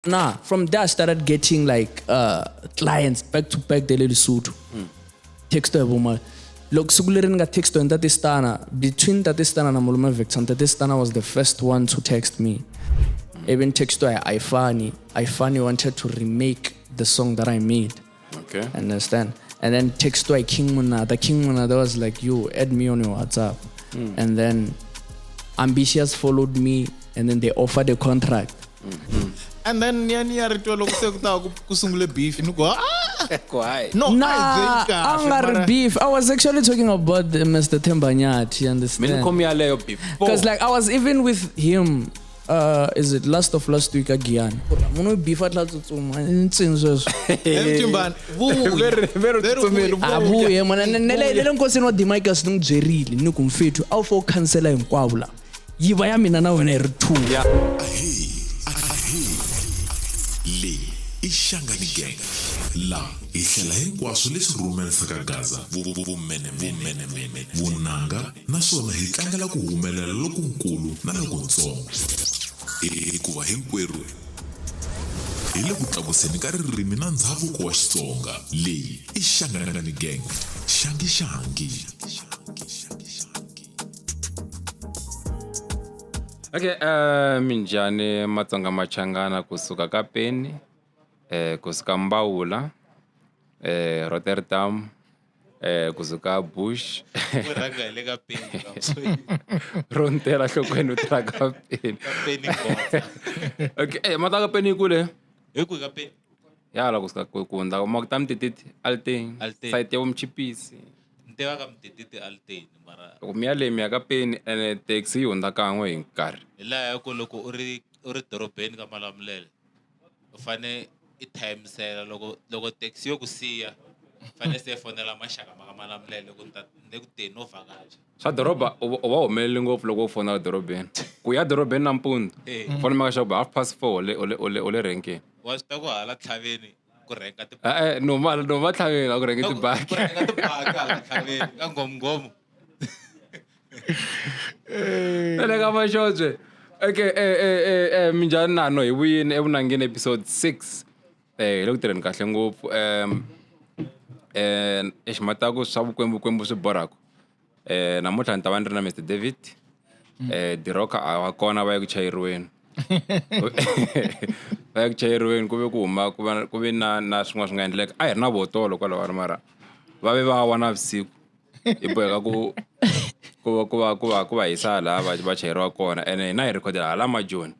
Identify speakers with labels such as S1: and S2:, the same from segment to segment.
S1: Nah, from there I started getting like clients back to back daily Lesotho. Text boma. Look, sugulerin nga text and Tatistana. Between Tatistana and Muluma Vixen, Tatistana was the first one to text me. Even text to Ifani wanted to remake the song that I made.
S2: Okay.
S1: Understand? And then text to King Muna. The King Muna, that was like, you add me on your WhatsApp. And then Ambitious followed me, and then they offered a contract.
S3: And then yani aritwelo kusungule beef inuko
S2: Why?
S3: no
S1: Nah, I'm beef. I was actually talking about Mr. Tembanyat, you understand? Because like I was even with him, is it last week again? Mono beef at last
S3: Timban
S1: abuye mona nele nkosi no Demikas no Jerili no kumfethu awu for cancela inkwabula yiba ya mina na wena iri 2
S4: le ishangani gang la ihlela hinkwaswo leswi rhumerisaka Gaza vumene vunanga naswona hi tlangela ku humelela lokukulu na lokuntsongo hikuva hinkwerhu hi le ku tlakuseni ka ririmi na ndhavuko wa Xitsonga. Leyi i Shangani gang shangi.
S2: Okay, minjhani Matsonga Machangana kusuka ka Peni, kusuka Mbawula, Rotterdam, kusuka Bush. Rontela hlokweni utra ka Peni. Okay, mata ka Peni kule.
S3: Eku ka Peni.
S2: Yala kusuka kunda makutam tititi alting. Site ya umchipisi.
S3: Ntewa ka mtititi altain mara.
S2: Kumiyale miya ka Peni ene taxi yonda kan'we hi nkarhi.
S3: La ya ko loko u ri dorobeni ka Malamulele u fane I time sela loko taxi yo kusiya fane se fonela maxaka ma ka Malamulele ku ta ne ku te no vakacha
S2: Swa doroba u va humelele ngopfu loko u fona dorobeni. Ku ya dorobeni nampundzu. Fona maka xa 4:30 ole renkeni.
S3: wa swi ta ku hala tlhaveni ku renka ti
S2: No tlhaveni a ku rengi tibaki.
S3: ku renka tibaki hala tlhaveni ka ngomngoma
S2: Ele ka maxotswe. Okay, minjhani nano hi vuyini evunangeni episode 6. Hi le ku tirheni kahle ngopfu. Eximataku swa vukwembu swi borhaka. Namuntlha ni ta va ni ri na Mr. David. Diroka a wa kona va ya ku chayeriweni. Va ya ku chayeriweni ku ve ku huma ku ve na swin'wana swi nga endleka. A hi ri na botolo kwalaho mara va ve va wa navusiku. Hi boheka ku va hisa laha va chayeriwa kona ene na hi recordela hala majoni.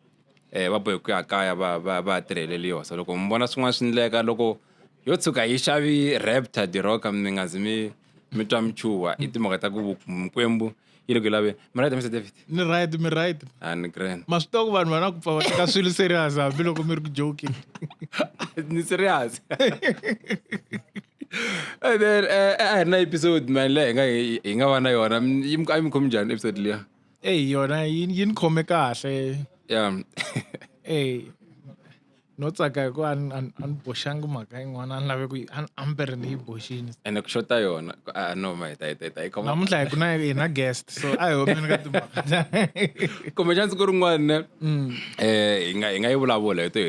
S2: Va bohe ku ya kaya va tirheleliwa. So loko mi vona swin'wana swi endleka loko yo tshuka yi xavi Raptor Diroka mi nga zi mi twa michuwa I timhaka ta ku Mkwembu yi le ku laveni. Mi right Mr. David?
S3: mi right
S2: Ni grand.
S3: ma swi tiva ku vanhu va na ku pfa va teka swilo serious hambi loko mi ri ku joking
S2: Ni serious. And then a hi ri na episode man leyi hi nga va na yona yi mi khomi njhani episode liya?
S3: yona yi ni khome kahle
S2: Yeah.
S3: no tsaka ku an boxanga mhaka yin'wana ni lave ku ambere ni yi boxini
S2: Ene ku xota yona. No ma hi khoma.
S3: namuntlha hi ku na hina guest so a hi homeni ka timhaka
S2: Kumbe chance ku rin'wana hi nga yi vulavula hi to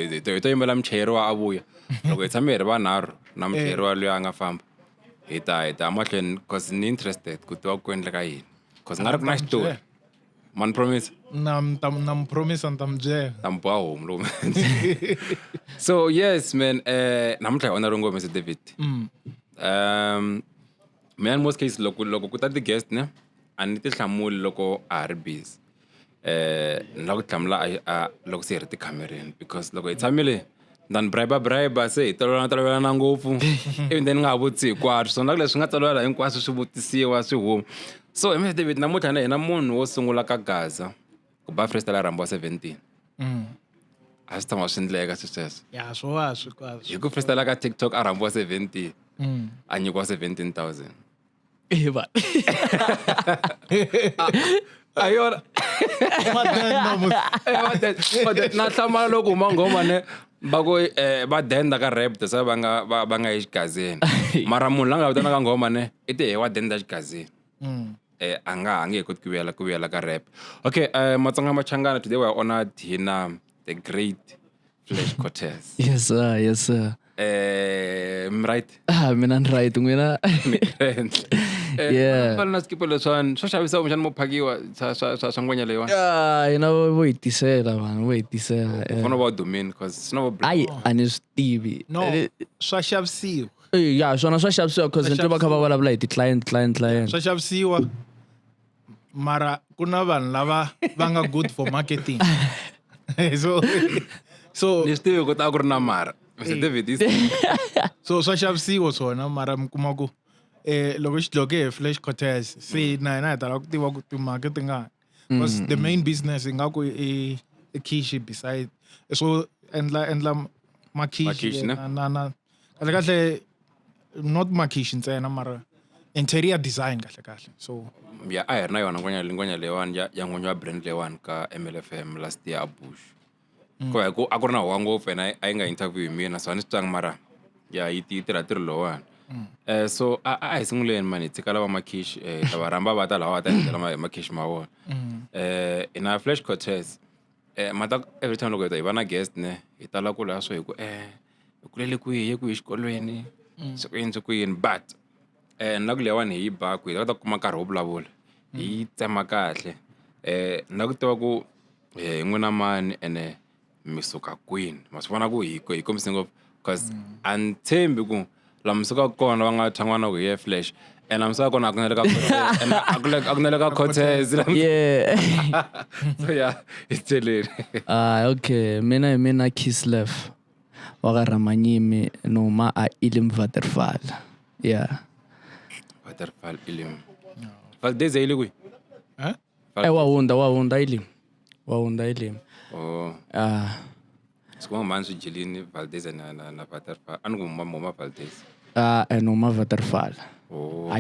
S2: yimbela muchayeri wa avuya. Loko hi tshame hi ri vanharhu na muchayeri wa loyi a nga famba. Hi ta mahlweni cause ni interested ku tiva ku endleka yini. Cause nga ri ku na xitori. Man promise?
S3: nam promise and tam byela
S2: Tamboha home lo. So yes man, namuntlha hi ona ringo Mr. David. Man most cases loko ku ta ti guest ne a ni ti hlamuli loko a ha ri busy. Ni la ku hlamula loko se hi ri tikhamereni because loko hi tshamile dan bribe se hi tolovelana ngopfu even then nga ha vutisi hinkwaswo so na leswi nga tsalela hinkwaswo swi vutisiwa swi huma. So Mr. David namuntlha na hina munhu wo sungula ka Gaza ku ba freestyle Rambo 17. A swi tshama swi endleka sweswo.
S3: ya swi kwaswo
S2: Hi ku freestyle ka TikTok a Rambo 17 a nyikiwa 17,000.
S1: ba
S2: Ayona na hlamala loko huma ngoma ne ba ku va denda ka rap se va nga yi xigazeni mara munhu la nga vitanaka ngoma ne I te wa denda xigazeni. A nga hi koti ku vuyela ka rap. Okay, Matsonga Machangana, today we are honored hina the great Flash Cortez.
S1: Yes sir, yes sir.
S2: I'm right.
S1: Mina ni right n'wina. Yeah.
S2: Fana na skipo leswan swo xavisa mxana mo phakiwa swa ngwenya leyiwa.
S1: Hina vo hi tisela vanhu vo hi tisela.
S2: Fana va domain cause swi na vo
S1: Ai a ni swi tivi.
S5: No, swa xavisiwa.
S1: Ya swona swa xavisiwa cause nto va kha va vulavula hi ti-client.
S5: Swa xavisiwa. Mara ku na vanhu lava va nga good for marketing. So
S2: ni swi tivi ku ta ku ri na mara. Mr David is
S5: so swa xavisiwa swona mara mi kuma ku loko xi dloke hi Flash Cortez se na hina hi tala ku tiva ku ti-marketing nga because the main business ingaku i khishi beside so endla makhishi
S2: Makhishi, ne?
S5: na kahle not makhishi ntsena mara interior design kahle so
S2: ya a hi ri na yona ngwenya leyiwani ya n'winyi wa brand leyiwani ka MLFM last year a Bush. Ko hi ku a ku ri na howa ngopfu ena a yi nga interview hi mina so a ni swi twanga mara ya yi tirha ntirho lowani. So a hi sunguleni mani hi tshika lava makhishi ta va rhamba va ta lawa va ta endlela makhishi ma vona. Ina Flash Cortez mata every time loko hi va na guest ne hi tala ku laya swo hi ku hi kulele kwihi ye kwihi xikolweni swi ku endze kuyini but na ku leyiwani hi yi ba ku hi ta kuma nkarhi wo vulavula hi yi tsema kahle na ku tiva ku hi n'wina mani ene mi suka kwini ma swi vona ku hi kombise ngopfu cause a ni tshembi ku laha mi sukaka kona va nga thangwana ku hi ye Flash and laha mi sukaka kona a ku na le ka and a ku na le ka Cortez.
S1: Yeah.
S2: So yeah hi tseleni.
S1: Okay, mina Kislev wa ga Ramanyimi noma a Ilim Waterfall. Yeah.
S2: Waterfall Ilim. Valdez ile kwi?
S1: Wa hunda Ilim.
S2: Oh. Sikuma manje jilini Valdez na Waterfall. Anu mama Valdez.
S1: Noma Waterfall.
S2: Oh.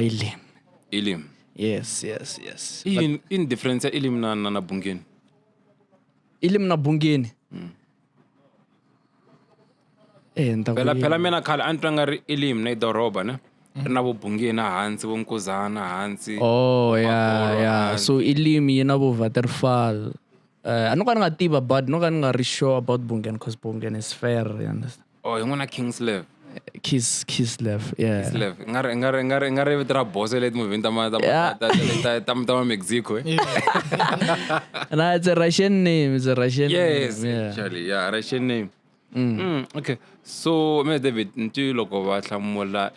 S1: Ilim. Yes.
S2: In difference Ilim na Bungeni.
S1: Ilim na Bungeni.
S2: Phela mina khale a ni twa nga ri Ilim na idoroba ne. Ri na vo Bungeni hansi vo Nkuzana hansi.
S1: Oh yeah. So Ilim yina vo Waterfall. I no nga tiva but no nga ri sure about Bungeni because Bungeni is fair, you understand?
S2: Oh, hi n'wana Kingslev.
S1: Kislev, yeah.
S2: Kingslev. Ngari vitra boss leti movie ta Mexico.
S1: No, it's a Russian name.
S2: Yes,
S1: name. Yeah.
S2: actually, yeah, Russian name. Okay. So, Mr. David, nti loko va hlamula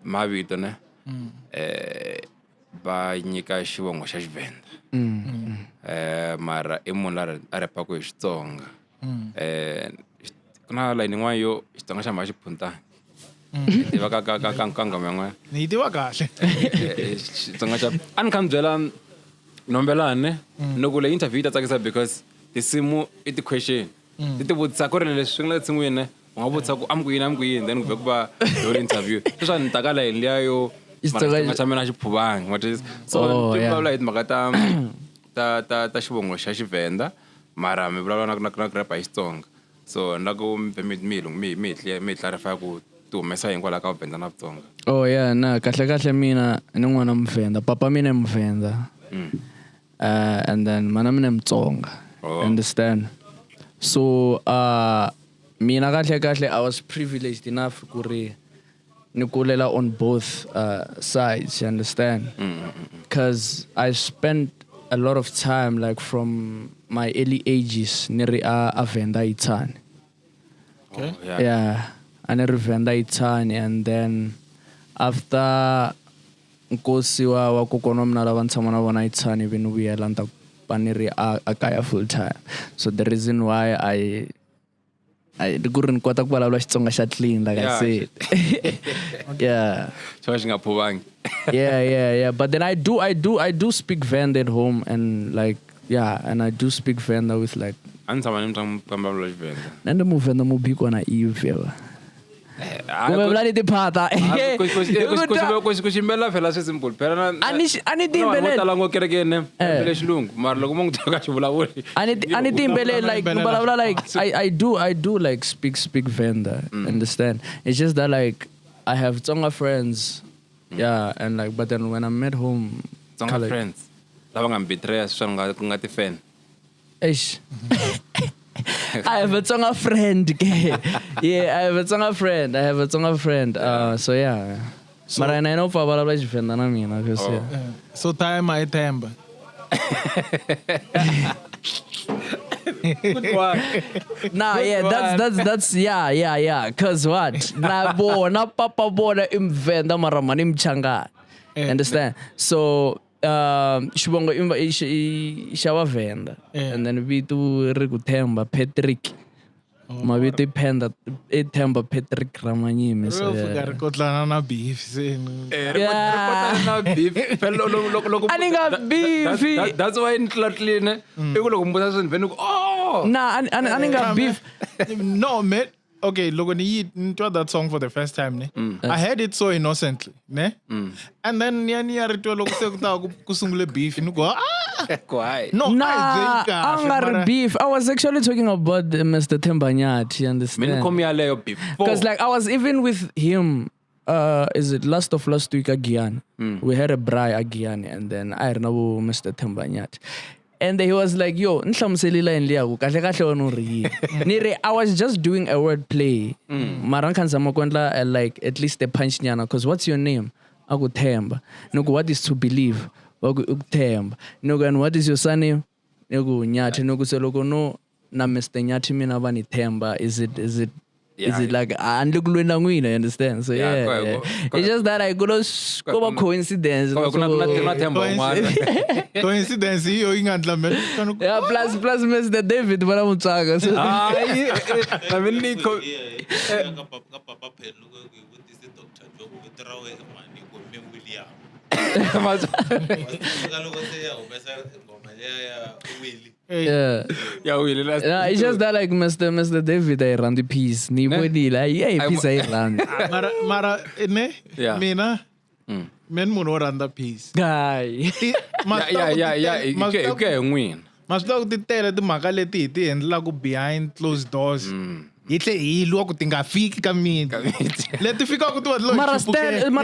S2: mavito ne va nyika xivongo xa Xivenda. Mara I munhu a repa ku hi Xitsonga. Ku na line yin'wana yo Xitsonga xa mha xi phuntana. Tiva ka ngoma yin'wana.
S5: ni yi tiva kahle
S2: Xitsonga xa a ni kha ni byela Nombelane ni ku le interview yi ta tsakisa because tinsimu I ti-question ti vutisa ku ri leswi swi nga le tsin'wini ne u nga vutisa ku amukuyini then ku ve ku va yona interview sweswi ni taka layeni liya yo Xitsonga xa mina xi phuvanga so ti vulavula hi timhaka ta xivongo xa Xivenda mara mi vulavula na ku repa hi Xitsonga so na ku mi hi clarify ku ti humesa hinkwalaho ka Vuvenda na Vutsonga.
S1: Oh yeah, na kahle mina ni n'wana Muvenda. Papa mina I Muvenda. And then mana mina I Mutsonga. Understand? So mina kahle I was privileged enough ku ri ni kulela on both sides, you understand? Because I spent a lot of time like from my early ages niri a Venda Itsani.
S5: Okay.
S2: Yeah.
S1: I never Venda Itsani and then after nkosi wa kokona mina lava ni tshama na vona Itsani ve ni vuyela ni ta va ni ri a kaya full time. So the reason why I ku ri ni kota ku vulavula Xitsonga xa clean like I said. Yeah.
S2: Xitsonga xi nga phuvangi.
S1: Yeah. But then I do speak Venda at home and like and I do speak Venda with like
S2: A ni tshama ni vulavula Xivenda.
S1: nende Muvenda mo bikwa na Eve. Kumbe vula ni tiphata.
S2: Ku ximbela phela swi simple phela na
S1: Ani timbelela.
S2: tala ngo kerekeni phela xilungu mara loko mo ngi toka xivulavuri
S1: Ani timbelela like vulavula like I do like speak Venda. Understand? It's just that like I have Tsonga friends. Yeah, and like but then when I'm at home
S2: Tsonga friends lava nga mi betray swi nga ti fan.
S1: Eish. I have a Tsonga friend. Yeah, I have a Tsonga friend. So yeah. But I know for a while friend na mina because yeah.
S5: So time I temba.
S1: Nah, yeah, that's yeah. Cause what? Na papa bona imvenda mara mani mchanga. Understand? So Shibongo ishawa venda. And then we do Rikutemba Patrick. Mavito iThemba Patrick Ramanyime. So yeah.
S5: Kotlana na beef.
S1: Yeah. I think a beef.
S2: That's why in Tlatline, people look at Venuk. Oh,
S1: Nah, I think a beef.
S5: No, mate. Okay, look, when you enjoyed that song for the first time, ne? I heard it so innocently, ne? And then kusungule beef, you go,
S2: Why?
S5: no,
S1: Nah,
S5: I
S1: beef. I was actually talking about Mr. Tembanyat, you understand? Because like I was even with him, is it last week again? We had a braai again, and then I know Mr. Tembanyat. And he was like, yo, I was just doing a word play. Like at least a punch nyana. Because what's your name? Aku Themba. Nuku, what is to believe? Themba. Nuku, and what is your surname? Nuku Nyati. Nuku seloko no na Mr. Nyati mina bani Themba. Is it like and look you understand? So yeah. It's just that I couldn't go coincidence.
S5: Coincidence, you ingandla man.
S1: Yeah, plus Mr. David Baramutsaga. So yeah. It's just that like Mr. David I ran the piece. Ni body like yeah, piece I ran.
S5: Mara ne?
S2: Yeah.
S5: Mina. Men muno ran the piece.
S1: Guy.
S2: Okay, win.
S5: Mas logo de tela de magaleti ti and lago behind closed doors. Itle ilu ako tinga fiki kami. Let it fika ko tu adlo.
S1: Mara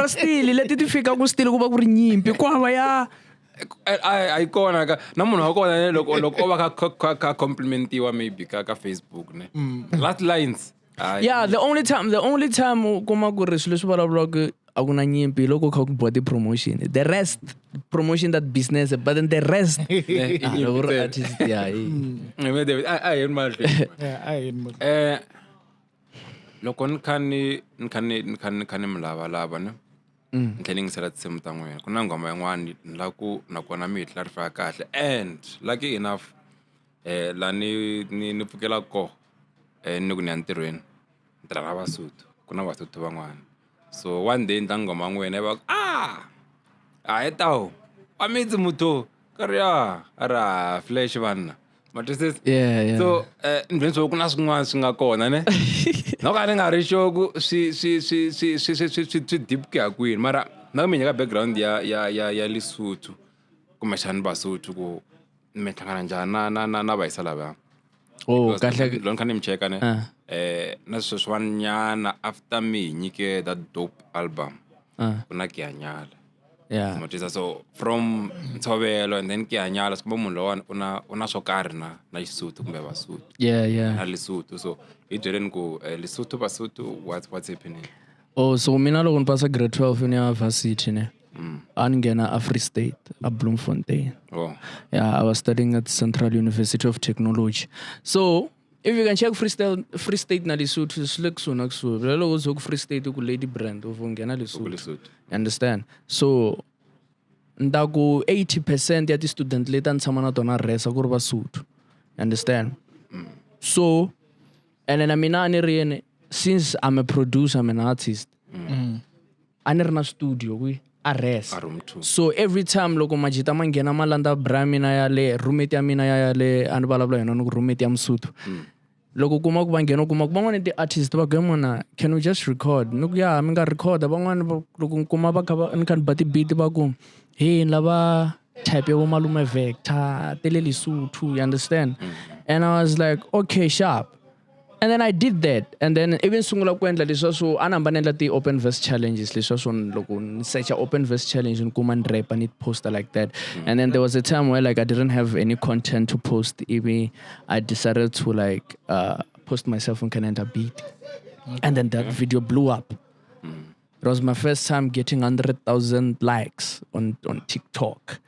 S1: still let it fika ko still ko ba ko nyimpi kwa ya.
S2: I kona ka namunhu wa kona ne loko va ka complimentiwa maybe ka Facebook ne. Last lines.
S1: Yeah, the only time kuma ku ri swilo swi vulavulaka a ku na nyimpi loko kha ku boha promotion. The rest promotion that business but then the rest artist yeah.
S2: I hear my loko ni lava ne ntlhela ngisela tinsimu ta n'wina ku na nghoma yin'wana la ku nakona mi hi clarify kahle and lucky enough la ni pfukela ko ni ku ni ya ntirhweni ni tirha na Vasotho ku na Vasotho van'wana so one day ntla nghoma n'wina va tawo a mitsi mutho ka ri ara flash vanna matwisisa
S1: Yeah.
S2: so ndweni so ku na swin'wana swi nga kona ne no ka ni nga ri sure ku swi deep ku ya kwini mara na mi nyaka background ya Lesotho kumbexani Basotho ku mi hlangana njhani na vayisa lava
S1: Oh, kahle.
S2: loko kha ni mi cheka ne na swilo swin'wanyana after mi nyike that dope album ku na Kiyanyala.
S1: Yeah.
S2: Matisa so from Ntshovelo and then Kiyanyala sikuba munhu lowa una swo karhi na Xisuthu kumbe Vasotho
S1: Yeah.
S2: na Lesotho so hi byeleni ku Lesotho Basotho what's happening.
S1: Oh, so mina loko ni pasa grade 12 ni ya varsity ne. A ni nghena a Free State, a Bloemfontein.
S2: Oh.
S1: Yeah, I was studying at Central University of Technology. So, if you can check Free State na Lesotho, slick so na so. Lelo uzok Free State ku Lady Brand of ngena Lesotho. Understand? So, ndaku 80% ya ti student leta ntshama na tona resa ku ri Basotho. Understand? So, and then mina ni ri yene since I'm a producer, I'm an artist. A ni ri na studio kwi a resa. So every time loko majita mangena malanda bra mina ya le roommate ya mina ya le ani vulavula yona ni ku roommate ya Msotho. Loko kuma ku vangena kuma ku van'wana ti artist va gemona can we just record ni ku ya mi nga record van'wana loko kuma va kha ni kha ni ba ti beat va ku hey lava type ya Malume Vector tele Lesotho, you understand? And I was like okay sharp And then I did that. And then even sungula kwendla leswa so anamba nendla ti open verse challenges leswa so loko ni search open verse challenge and kuma ni rap and it poster like that. And then there was a time where like I didn't have any content to post. Even I decided to like post myself on Canada Beat. And then that video blew up. It was my first time getting 100,000 likes on TikTok.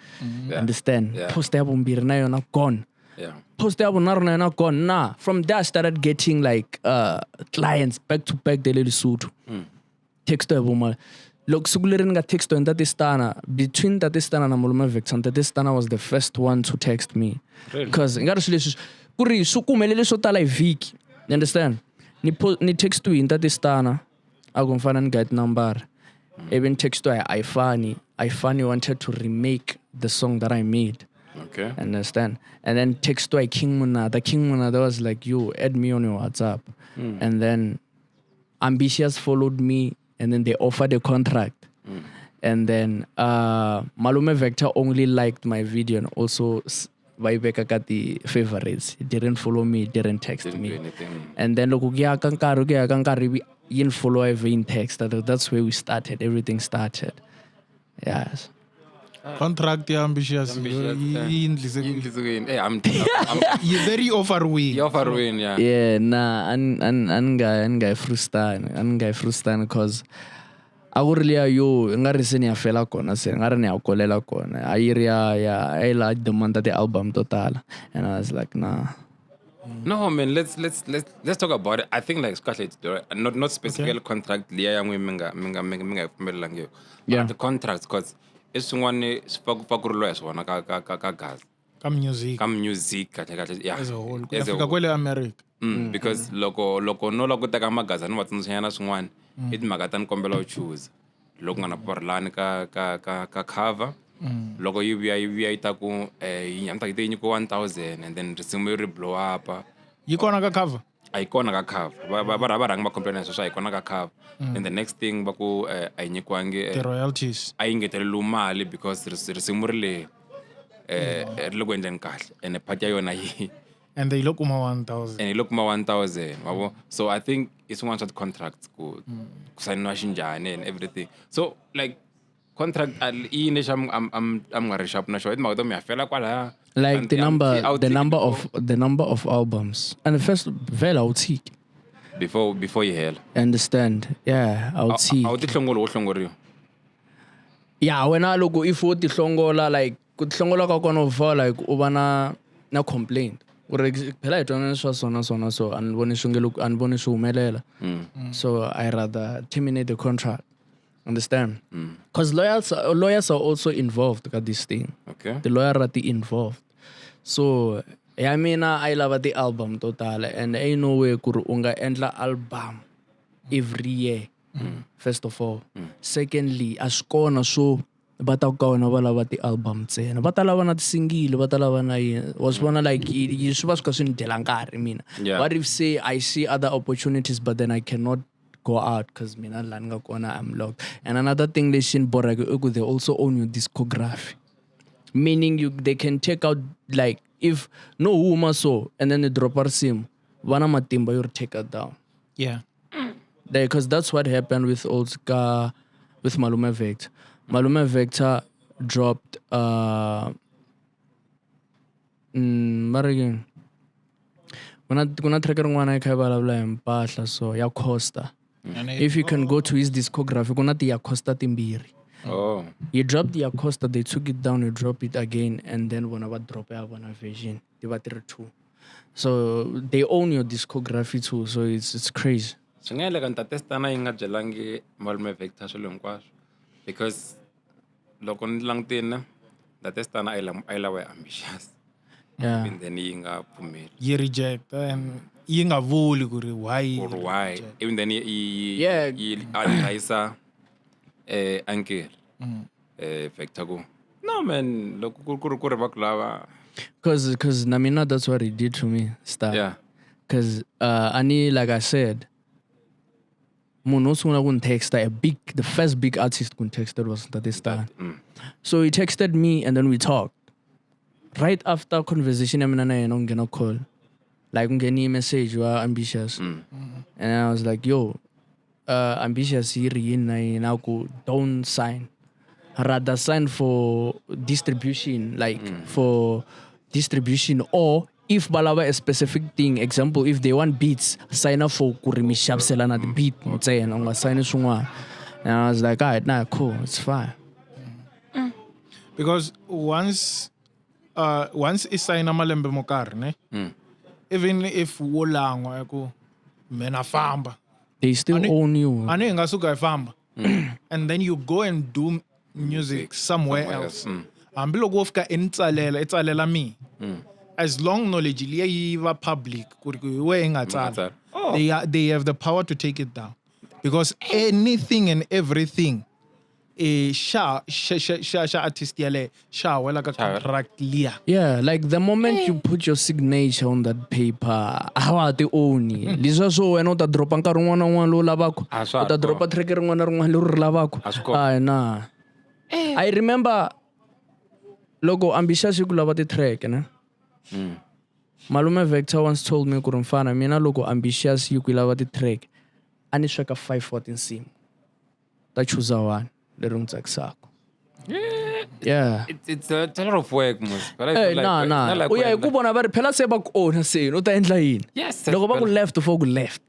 S1: Understand?
S2: Yeah.
S1: Post album birna yona gone.
S2: Yeah.
S1: Post album na gone. Nah. From there I started getting like clients back to back daily suit. Text album. Look, sugulerin ga text and Tatistana. Between Tatistana and Malume Vector, Tatistana was the first one to text me.
S2: Really?
S1: Because kuri sukumelele sotala viki. You understand? Ni text to in Tatistana. Agumfana and get number. Even text to Ifani wanted to remake the song that I made.
S2: Okay.
S1: Understand? And then text to King Muna. The King Muna that was like, you add me on your WhatsApp. And then Ambitious followed me and then they offered a contract. And then Malume Vector only liked my video and also Vaibeka got the favorites. He didn't follow me, didn't text
S2: Didn't do
S1: me.
S2: anything.
S1: And then look, he didn't follow every in text. That's where we started. Everything started. Yes.
S5: Contract ambitious.
S2: Ambitious, yeah. Hey, I'm
S5: You're very overweight.
S2: you're for win, yeah.
S1: Yeah, nah, guy frustan because I really yo ngariseni ya fela kona se ngare ne akolela kona I like the month the album total and I was like nah.
S2: No man, let's talk about it. I think like especially not specifically contract liya yang minga fumelela ngiyo.
S1: Yeah.
S2: But the contracts cause it's one fakurulo yasona ka gas.
S5: Come music.
S2: Ka music kahle yeah.
S5: As a whole.
S2: As a
S5: Kuyafika
S2: whole.
S5: kwele America.
S2: Because loko no loko teka magaza ni watsundzuxanyana swin'wana i timhaka ta ni kombela u choose loko nga na porlani ka cover loko yi vuya yi ta ku yi nyamta yi nyikiwa 1000 and then risimu ri blow up
S5: You kona ka cover?
S2: a yi kona ka cover va rhanga va complain sweswo a yi kona ka cover and the next thing va ku a yi nyikiwangi
S5: The royalties.
S2: a yi ngeteleliwi mali because risimu ri le ri le ku endleni kahle and part ya yona yi
S5: And they look 1,000.
S2: and look ma 1000 wabo so I think it's one shot contracts ku kusayiniwa xinjani and everything so like contract yini xa I'm nga ri sharp na xo timhaka to mi ya fela kwalaya
S1: Like the number of albums and the first vela I would see.
S2: before you hell
S1: Understand? Yeah, I would see.
S2: a wu ti hlongoli wo hlongoriwa
S1: Yeah, when I look if you hlongola like ku hlongola ka kona uva like u va na complaint. Uri phela hi twanana swa sona so aniboni swi humelela. So I rather terminate the contract. Understand? Because lawyers are also involved at this thing.
S2: okay
S1: The lawyer are involved. So I mean I love the album total and ain't no way kuri unga endla album every year. First of all. Secondly, askona so bata kaona va lava ti album ntsena va ta lava na ti-single va ta lava na yini was vona like swi va swi ka swi ni dyela nkarhi mina
S2: Yeah.
S1: what if say I see other opportunities but then I cannot go out because mina la ni nga kona I'm locked and another thing lexi ni borhaka i ku they also own your discography meaning they can take out like if no huma so and then they drop a risimu va na matimba yo ri take it down
S5: Yeah.
S1: because that's what happened with with Malume Vector. Malume Vector dropped marigin kuna track rin'wana kha vulavula hi mpahla so ya Costa.
S5: And
S1: If you can go to his discography kuna ti ya Costa timbirhi.
S2: oh
S1: He dropped the Acosta, they took it down, he dropped it again, and then when I drop it, version, they were there too. So they own your discography too, so it's crazy.
S2: swi nga endleka ntatestana yi nga byelangi Malume Vector swilo hinkwaswo because loko ni langutini ntatestana a yi lava yi ambitious
S1: Yeah.
S2: and then yi nga pfumeli
S5: you reject and you nga vuli ku ri why.
S2: or why even then
S1: Yeah.
S2: yi advisa uncle Vector ku no man loko ku ri va ku lava
S1: Cause Namina, that's what he did to me, Star.
S2: yeah
S1: Cause Ani, like I said, Munosuna wouldn't text the first big artist who texted was Tatista. So he texted me and then we talked. Right after conversation, I'm gonna call. like ungeni message wa Ambitious, and I was like, yo, Ambitious here now go don't sign, rather sign for distribution, like for distribution, or if balawa a specific thing, example, if they want beats, sign up for kurimisha selana the beat, and I'm sign sungwa. And I was like, alright, nah, cool, it's fine.
S5: Because once it's sign amalembe mokar, ne? Even if wolangwa ko mena famba.
S1: They still own you.
S5: Ane ngasuka famba. And then you go and do music somewhere else. Ambilo gofka itsalela me. As long knowledge liya public we ngatsala. They have the power to take it down. Because anything and everything sha artist yale sha wela ka contract liya.
S1: Yeah, like the moment you put your signature on that paper, how are they own it? Lisa so when ota dropa nkarhi wun'wana na wun'wana lowu lavaka. Ota dropa track rin'wana na rin'wana leri lavaka. Nah. I remember logo Ambitious yi ku lava ti-track, ne? Malume Vector once told me ku ri mfana mina logo Ambitious yi ku lava ti-track a ni sweka 514 sim ta chuza one leri n'wi tsakisaka. Yeah.
S2: It's a lot of work, most. But I
S1: Hey,
S2: feel like,
S1: nah.
S2: like
S1: Uya hi ku vona va ri phela se va ku own se u ta endla yini?
S2: Yes.
S1: Loko va ku left for ku left,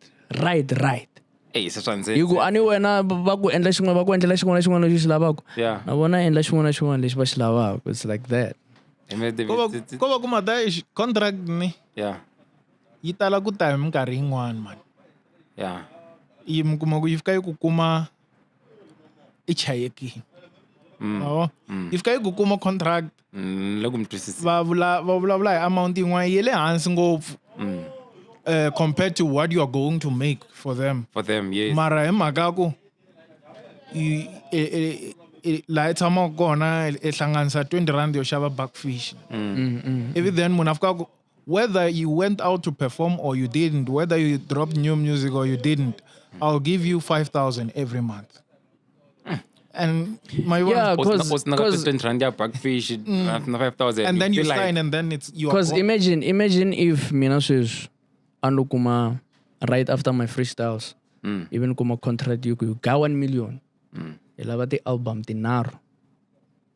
S1: right.
S2: Hey, so
S1: Hi ku ani wena va ku endla xin'wana va ku endlela xin'wana na xin'wana lexi lavaka.
S2: Yeah.
S1: Na vona endla xin'wana na xin'wana lexi va xi lavaka. It's like that.
S5: Ko va kuma da contract ni
S2: Yeah.
S5: yi tala ku ta hi minkarhi yin'wana man.
S2: Yeah.
S5: Yi mi kuma ku yi fika yi ku kuma i chayekile. Yi fika yi ku kuma contract
S2: Loko mi twisisa.
S5: va vulavula hi amount yin'wana yi le hansi ngopfu compared to what you are going to make for them.
S2: For them, yes.
S5: Mara hi mhaka ku laha hi tshamaka kona hi hlanganisa 20 rand yo xava buckfish. Ivi then munhu a fika ku whether you went out to perform or you didn't, whether you dropped new music or you didn't, I'll give you 5,000 every month. And my
S1: Yeah,
S5: one,
S1: because
S2: Backfish, 5,000.
S5: and then you
S2: feel like-
S5: sign and then it's you are
S1: because
S5: gone.
S1: imagine if mina says ando kuma right after my freestyles, even kuma contract you ga 1 million. Ilava ti album tinaro.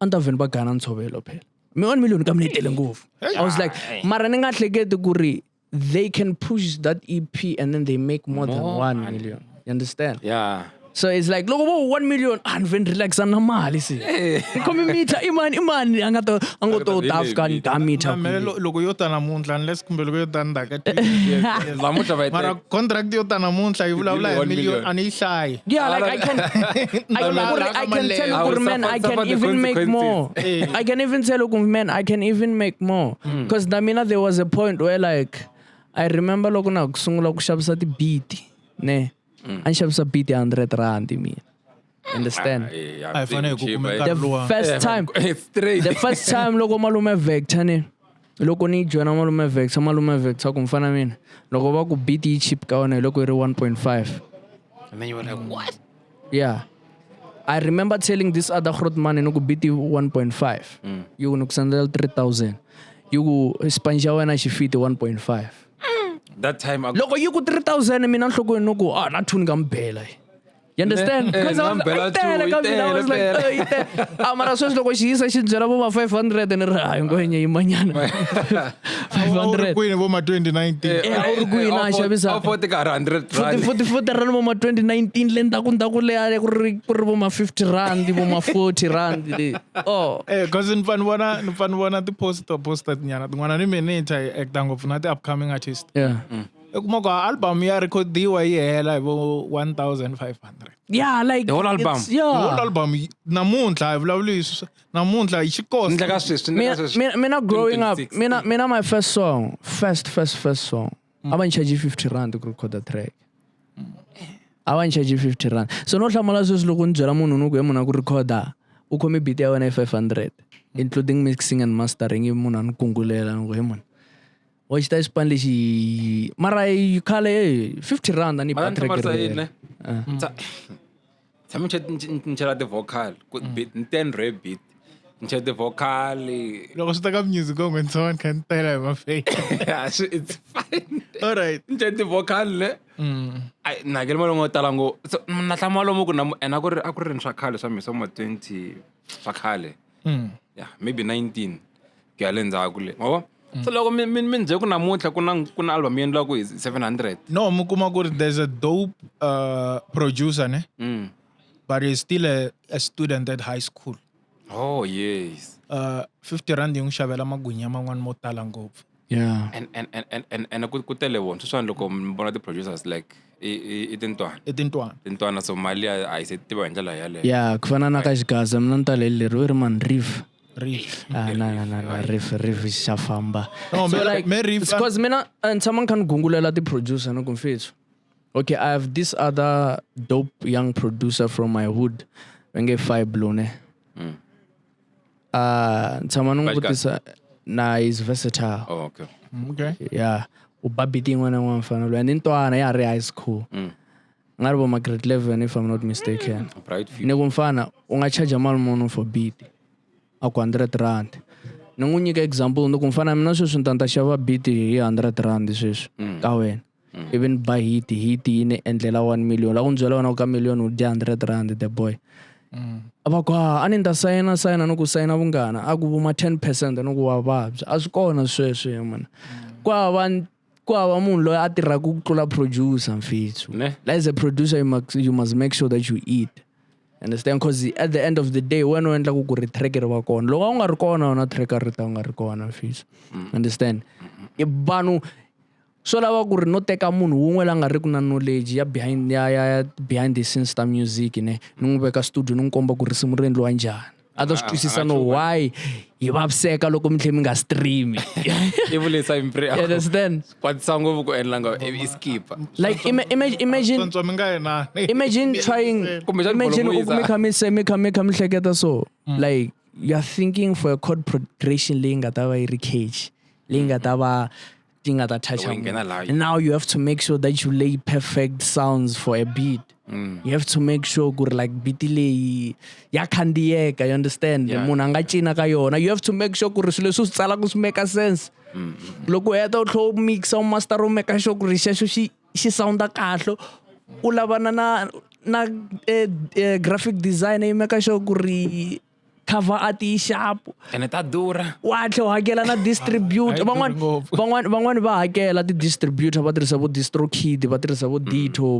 S1: Anta veni ba gana ntshovelo phela. Me 1 million ka mnetele ngofu. I was like, mara ni nga hleketi ku ri they can push that EP and then they make more than 1 million. You understand?
S2: Yeah.
S1: So it's like, look, 1 million, and then relax and mali si. Come meter, iman, angato tafkan meter.
S5: Loko yo ta namuntlha unless kumbe loko yo ta ndaka
S2: Lamuhla va
S5: mara contract yo ta namuntlha yi vulavula hi
S2: 1 million.
S5: million ani yi hlayi.
S1: Yeah, like I can tell you, man, I can even make more. I can even tell you, man, I can even make more. Because Damina, there was a point where like, I remember loko na kusungula ku xavisa ti beat, ne. And xavisa beat 100 rand me. Understand?
S5: Ai fanele ku kumeka
S1: The first time,
S2: Straight.
S1: the first time loko malume Vector ne, loko ni joina malume Vector ku mfana mina, loko va ku beat yi cheap ka wona loko iri 1.5.
S2: And then you were like, what?
S1: Yeah. I remember telling this other groot man ku beat yi 1.5. You ku kusendela 3,000. You ku spanja wena xi fit 1.5.
S2: That time,
S1: Loko you ku 3,000 mina nhlokweni nuku na thuni ka mbhela. You understand? Because I was like, mara sweswi loko xi yisa xi byela vo ma 500 ni ri hayi ngohenye yimanyana. 500.
S5: kwini vo ma 2019
S1: A wu ri kwini a xavisa.
S2: 40 ka 100 rand.
S1: 40 rand vo ma 2019 le ntaku leya ku ri vo ma 50 rand vo ma 40 rand le. Oh.
S5: because ni fani vona ti-poster tinyana tin'wana ni manager acta ngopfu na ti-upcoming artist.
S1: Yeah.
S5: I kuma ku album ya rekhodiwa yi hela hi vo 1,500.
S1: Yeah, like
S2: The whole album?
S1: it's-
S5: The whole
S1: Yeah.
S5: album namuntlha hi vulavula hi sweswi namuntlha hi xikosi.
S2: Ndlela ka sweswi,
S1: Mina growing up,
S2: 2026.
S1: mina my first song, first song, I want charge 50 rand to record the track. I want charge 50 rand. So no hlamala sweswi loko ni byela munhu nuku munhu ku recorda, u khome beat ya wena 500, including mixing and mastering i munhu an kungulela ngo he munhu. Wa xita xipani lexi mara yi khale 50 rand ani
S2: Mara ni
S1: track
S2: tsamarisa yini,
S1: ri.
S2: ne? Tshama ni chela ti-vocal, ku beat, ni 10 rap beat. Check the vocal.
S5: Loko swi ta ka music when someone can tell hi face.
S2: It's fine.
S5: All right.
S2: Check the vocal le. Ai na ke le mo tala ngo. So na tlama lo mo ku na ena ku ri a ku ri swa khale swa me swa mo 20 swa khale. Yeah, maybe 19. Ke ya le ndzhaku le. Ngoba so loko min je ku namuntlha ku na album yendla ku 700.
S5: No, mukuma ku there's a dope producer ne. But he's still a student at high school.
S2: Oh yes.
S5: 50 rand yung xavela magwinya man'wana mo tala ngopfu.
S1: Yeah.
S2: And ku tele wona sweswi loko mbona the producers like I tintwana.
S5: I tintwana.
S2: Tintwana so mali a se tiva hi ndlela yaleyo.
S1: Yeah, ku fana na ka xigaza mina ni ta leri man Reef.
S5: Reef.
S1: Na Reef xa famba.
S5: No,
S1: So
S5: me
S1: like,
S5: Reef.
S1: it's because mina and someone can gungulela the producer no kumfethu. Okay, I have this other dope young producer from my hood. Wenge Five Blue ne. Someone ngutisa na is versatile.
S2: Oh okay.
S5: Okay.
S1: Yeah. Ubabiti ngwana mfana lo. And intwana ya re high school. Ngari bo ma grade 11 if I'm not mistaken.
S2: Bright future.
S1: Ne kumfana unga charge mali muni for beat. Aku 100 rand. Nungu nyika example no kumfana mina sweswi ntanta xava beat hi 100 rand sweswi ka wena. Even buy hit ine endlela 1 million. La kunzwela wena ka million u 100 rand the boy. Abakwa ani nda sign no ku sign vungana aku vuma 10% no ku wa vabya. A swi kona sweswi man. Kwa va munhu loyi a tirhaka ku tlula producer mfitsu.
S2: Ne?
S1: Like as a producer you must make sure that you eat. Understand? Because at the end of the day when u endla ku ri track ri va kona loko u nga ri kona na track ri ta nga ri kona mfitsu. Understand? I vanhu swo lava ku ri no teka munhu wun'we la nga ri ku na knowledge ya behind the scenes ta music ne ni n'wi veka studio ni n'wi komba ku risimu ri endliwa njhani a ta swi twisisa no why hi vaviseka loko mi tlhe mi nga stream.
S2: I vulisa impre.
S1: You understand?
S2: Kwatisa ngopfu ku endla ngo I skip.
S1: Like imagine
S5: Sontswa mi nga yena.
S1: imagine trying imagine mi kha mi hleketa so like you are thinking for a chord progression leyi nga ta va yi ri cage leyi nga ta va ti nga ta touch and now you have to make sure that you lay perfect sounds for a beat. You have to make sure ku ri like beat leyi ya khandiyeka, you understand? Munhu anga cina ka yona. You have to make sure ku ri swilo leswi swi tsalaku swi make sense. Loko u heta u tlhe u mixa u master u make sure ku ri xexo xi sounda kahle. U lavana na graphic designer yi make sure ku ri cover art yi sharp.
S2: And ta dura.
S1: Wa tlhe u hakela na distributor. Van'wani va hakela ti-distributor va tirhisa vo DistroKid, va tirhisa vo Ditto,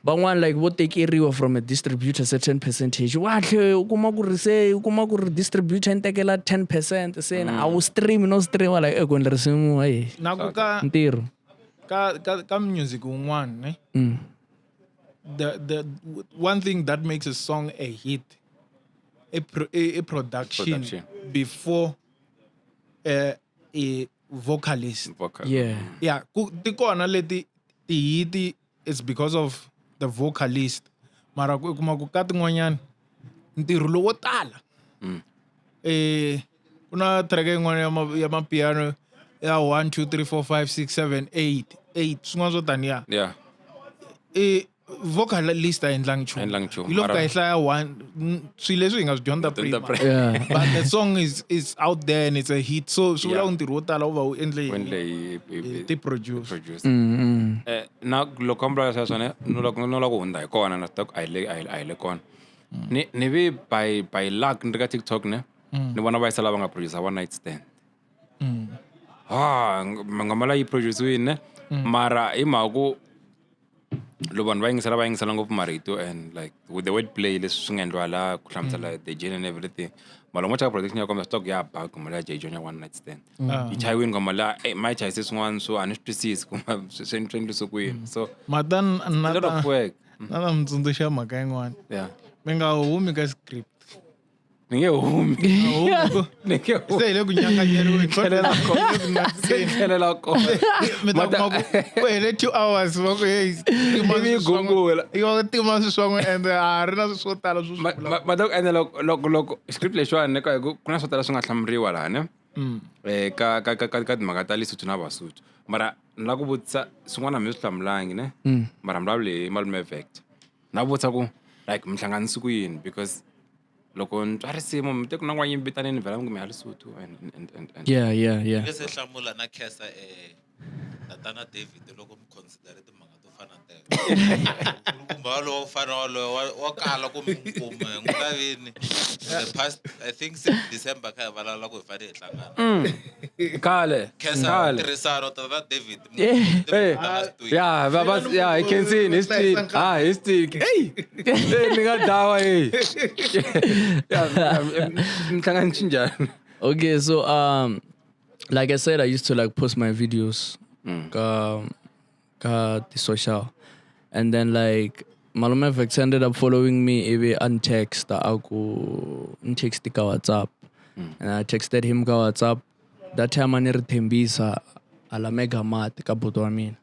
S1: van'wani like vo tekeriwa from a distributor certain percentage. Wa tlhe u kuma ku ri distributor yi tekela 10% se na a wu stream no stream like ku endla risimu hayi.
S5: Na ku ka
S1: Ntirho.
S5: ka music un'wana ne. The one thing that makes a song a hit a production before a vocalist. Yeah, ti kona leti ti hit is because of the vocalist. Mara ku kuma ku ka tin'wanyani ntirho lowo tala. Kuna track yin'wana ya mapiano ya 1 2 3 4 5 6 7 8 swin'wana swo taniya.
S2: Yeah.
S5: Vocalist a endlang nchumu. Yi lo ka yi hlaya one swilo leswi hi nga swi dyondza prima. But the song is out there and it's a hit. So swi vula ku ntirho wo tala u va u endle ti produce.
S2: Na loko ambula sweswo no loko hunda hi kona na stock a hi le kona. Ni vi by luck ni ka TikTok ne. Ni vona va isala va nga producer one night stand. Ngamala yi produce wini mara i maku lo vanhu va yingisela ngopfu marito and like with the word play leswi swi nga endliwa la ku hlamusela the gene and everything malo mo chaka production ya komba stock ya ba ku mala J Jonya one night stand yi chayiwini ngoma la my chayise swin'wana so a ni swi twisisi kuma swi endli so kwini so
S5: Matan
S2: a lot of work.
S5: na mtsundzuxa mhaka yin'wana.
S2: Yeah.
S5: Mi nga humi ka script.
S2: Ni nge humi.
S5: Se hi le ku nyanganyeriweni.
S2: Tlhelela kona.
S5: Mi ta kuma ku u hele 2 hours va ku hey
S2: Ivi gungula.
S5: yo tima swi swa n'wi ende a ri na swo tala swo swi vula.
S2: Madok ene loko script lexiwani ku na swo tala swi nga hlamuriwa laha ne ka timhaka ta Lesotho na Basotho mara ni la ku vutisa swin'wana mi swi hlamulangi ne mara mi vulavule hi malume Vector na vutisa ku like mi hlanganisi ku yini because loko ni twa risimu mi te ku na n'wanyini vitaneni vhela mi ku mi ya Lesotho and
S1: yeah.
S3: nge se hlamula na khesa tatana David loko mi considera timhaka to fana teko kumba walowo fana walowo wa kala ku mi kuma nga vini the past I think since December kha valala ku hi fane hi hlangana
S2: khale
S3: khesa tirhisano tata David
S2: yeah babas yeah I can see history hey ni nga dawa hey yeah mhlangana njani.
S1: Okay, so like I said, I used to like post my videos ka the social, and then like Malume Vex ended up following me ebe on text aku text ka WhatsApp, and I texted him ka WhatsApp. That time I never Thembisa ala mega mat ka buto wa mina.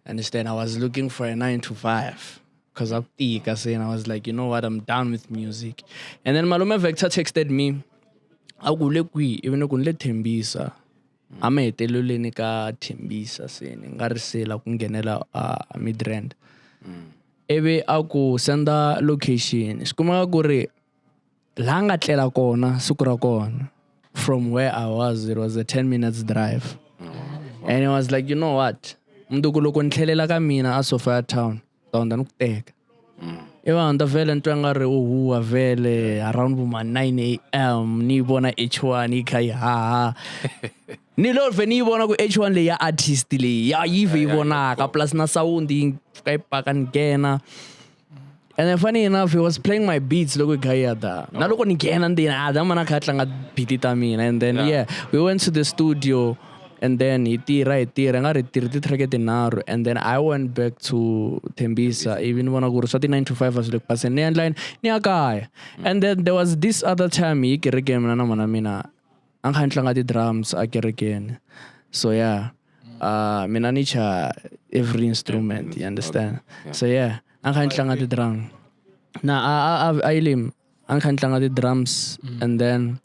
S1: Understand? I was looking for a 9 to 5 because of and I was like, you know what, I'm down with music. And then Malume Vector texted me. Akule kwi even ku le Thembisa ameteleleni ka Thembisa sene nga risela ku ngenela Midrand ebe aku senda location sikuma ku ri la nga tlela kona siku ra kona from where I was, it was a 10 minutes drive. And it was like, you know what, mnduku loko ntlhelela ka mina a Sophia Town taonda nikuteka Ewa anda vele ntwanga re uhuwa vele around 9 AM ni bona H1 ikai ha ni lo ve ni bona ku H1 le ya artist le ya yive ibona ka plus na sound kai paka ngena. And then funny enough, he was playing my beats loko gaya da na loko ni ngena ndina da mana kha tlanga beat ta mina. And then we went to the studio. And then he track naru. And then I went back to Thembisa, even when I go to 9 to 5 was like passing line niya. And then there was this other time he again na mina ang handlang the drums again. So yeah, mina nicha every instrument, you understand? So yeah, ang handlang the drum. Na ailim ang handlang the drums. And then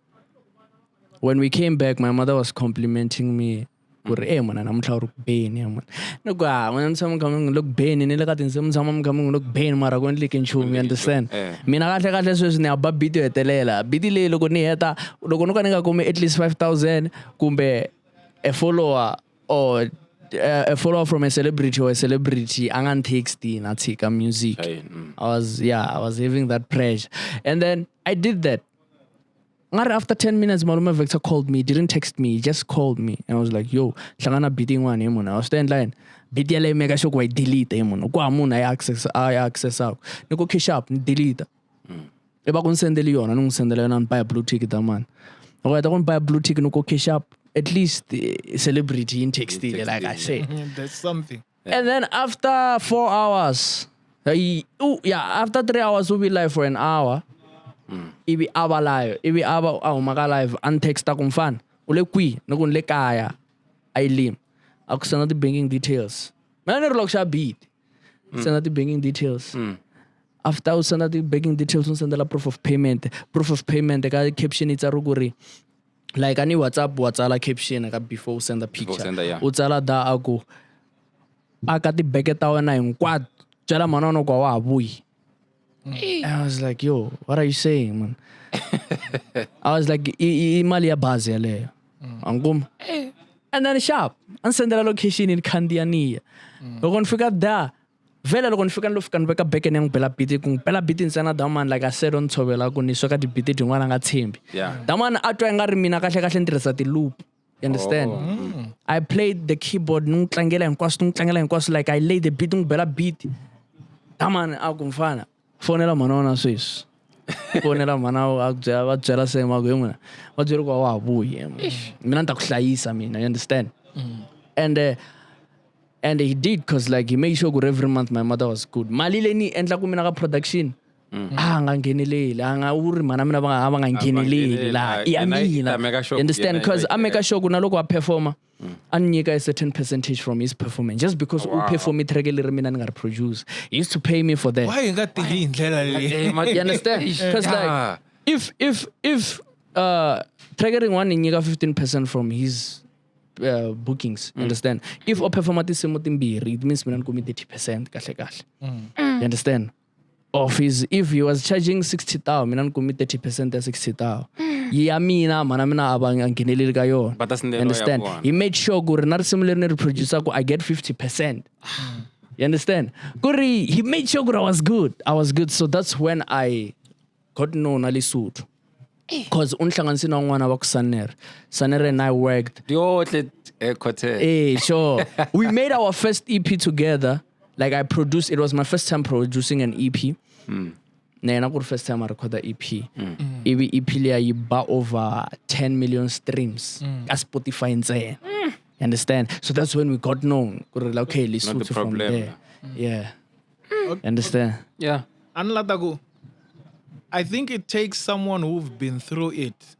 S1: when we came back, my mother was complimenting me. Kuri man I'm trying Bane man. No go when someone coming look Bane ni lakatin someone coming look Bane mara go likin show me understand. Mina ka so ne abba video etelela. Bidile logo ni eta logo no kanega come at least 5,000 kumbe a follower or a follower from a celebrity or a celebrity angan texting atika music. I was having that pressure. And then I did that. After 10 minutes, Malume Vector called me, didn't text me, he just called me. And I was like, yo, hlangana beating one I was there in line. Beat yale mega show kwa delete kwa muna I access out. Niko cash up, delete. Eba kun sendeli yona, nung sendeli yona buy a blue ticket man. Okay, I don't buy a blue ticket, niko cash up. At least the celebrity in textile, like I said.
S5: That's something.
S1: And then after 4 hours, after 3 hours, we'll be live for an hour. Ibi aba live maka live antexta kung fan ule kui nakun le kaya ailim ako send the banking details man relok siya beat send the banking details after I send the banking details send la proof of payment ka caption itsa ruguri like ani WhatsApp watsala caption ka before send the picture utsala da ako aka ti beketa wena hinkwat tsala manano kwa wa bui. I was like, yo, what are you saying, man? I was like, Imalia Baziale. Angum. And then sharp. And send the location in Kandiani. Logon figure da. Vela logon figure look and wake up back and Bella Piti kung Bella Piti sana daman like I said on Tobela kun isoka di Piti to one at him. Daman atwanga minaka interest at the loop. You understand? I played the keyboard nung tlangela and cost like I laid the beat Bella beat. Daman agumfana. Fonela manona Swiss. Fonela manao agja jela sema go what you go wa buy. Minanta kuhlaisa I understand. And he did cause like he made sure good every month my mother was good. Malile ni entla ku mina ka production. Ngangenelele anga uri mana mina banga ngenelele la you understand cause I make sure kuna loko a performer anyika a certain percentage from his performance just because u perform it regularly mina ngara produce he used to pay me for that.
S5: Why you got the indlela
S1: you understand cause like if triggering one nyika 15% from his bookings understand if a performer is it means mina ngumi 30% kahle you understand of his, if he was charging 60,000, mina nikumi 30% ya 60,000. Ya mina abangeneleli ka yona.
S2: But that's the
S1: Understand?
S2: lawyer one.
S1: He made sure guri na similar ni producer I get 50%. You understand? Guri, he made sure guri I was good. So that's when I got known ali Lesotho. Cause unhlanganisi na un'wana wa ku Sanere. Sanere and I worked. Sure. We made our first EP together. Like I produced, it was my first time producing an EP. Not the first time I recorded EP. EP liya iba over 10 million streams. As Spotify and say. You understand? So that's when we got known. Okay, listen
S2: Not the
S1: from
S2: problem.
S1: there. Yeah. Understand?
S2: Yeah.
S5: Anlatago, I think it takes someone who've been through it,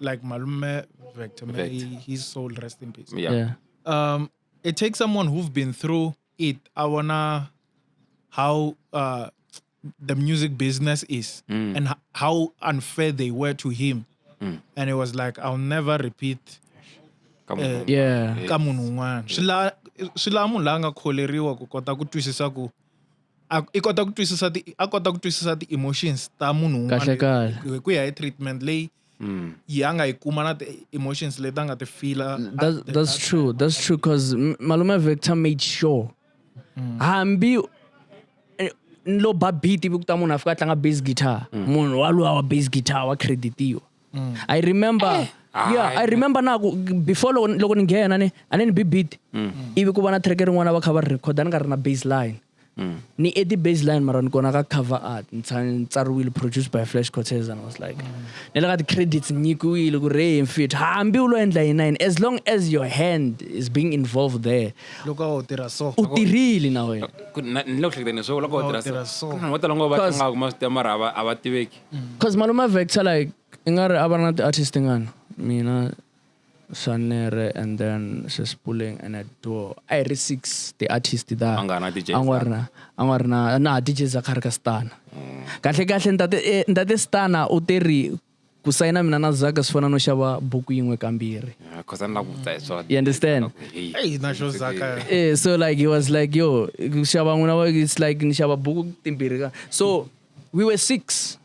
S5: like Malume Vector, may his soul rest in peace.
S2: Yeah.
S5: It takes someone who've been through it. I wanna how the music business is and how unfair they were to him, and it was like I'll never repeat.
S2: Come on.
S1: Yeah.
S5: Ka munhu un'wana swi la munhu la nga kholeriwa ku kota ku twisisa ku a kota ku twisisa ti-emotions ta munhu
S1: Kahle kahle.
S5: un'wana hi ku ya hi treatment leyi yi a nga yi kuma na ti-emotions leti a nga ti fila.
S1: That's true. That's true because Malume Vector made sure. Hambi lo ba beat ibi kuta munhu afika tlanga bass guitar. Munhu waluwa wa bass guitar wa creditiwa. I remember I remember na before loko ni nghena ni aneni bi beat ivi ku va na track rin'wana va kha va record ni nga ri na bass line. Ni edi bass line mara ni kona ka cover art tsariwile produced by Flash Cortez and I was like ni la ka credits nyikiwile ku re fit hambi u lo endla yini as long as your hand is being involved there
S5: loko u tirha so
S1: u tirhile na wena.
S2: Ni lo hleketeni so loko u
S5: tirha
S2: tirha
S5: so.
S2: so. What long va tlanga ku masita mara ava tiveki.
S1: Cause Malume Vector like ingari abana ti artist ngani mina Sanere and then Sespuleng and Adore. I re 6 the artist da.
S2: Angana DJ.
S1: Angwarna na DJ Zakarka Stana. Kahle ndate Stana uteri ku signa mina na Zaka sifana no xava buku yin'we kambirhi.
S2: Cause I'm like so.
S1: You understand?
S5: hey na sho Zaka
S1: So like he was like yo xava n'wina it's like ni xava buku timbirhi. So we were 6.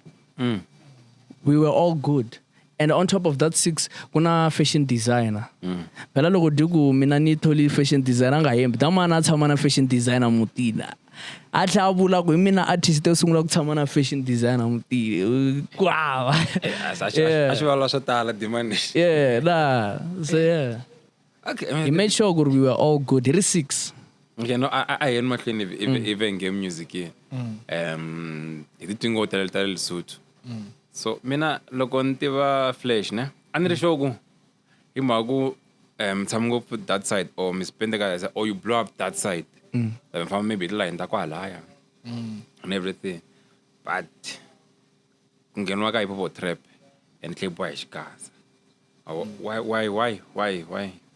S1: We were all good. And on top of that 6, kuna fashion designer. Phela loko diku mina ni tholi fashion designer nga hembi. Damana tshama na fashion designer mutila. Atla vula ku mina artist yo sungula ku tshama na fashion designer mutila. Wow.
S2: Ashwala swo tala demand.
S1: Yeah, nah. So yeah.
S2: Okay, I mean,
S1: He made sure we were all good. It is 6.
S2: okay, no, I am not even game music here. It didn't go tell suit. So mina loko ntiva Flash ne ani ri shoku hi maku tsamu put that side or mispende ka or you blow up that side then maybe line ta kwalaya and everything but kungenwa ka hip trap and clip boy shikaza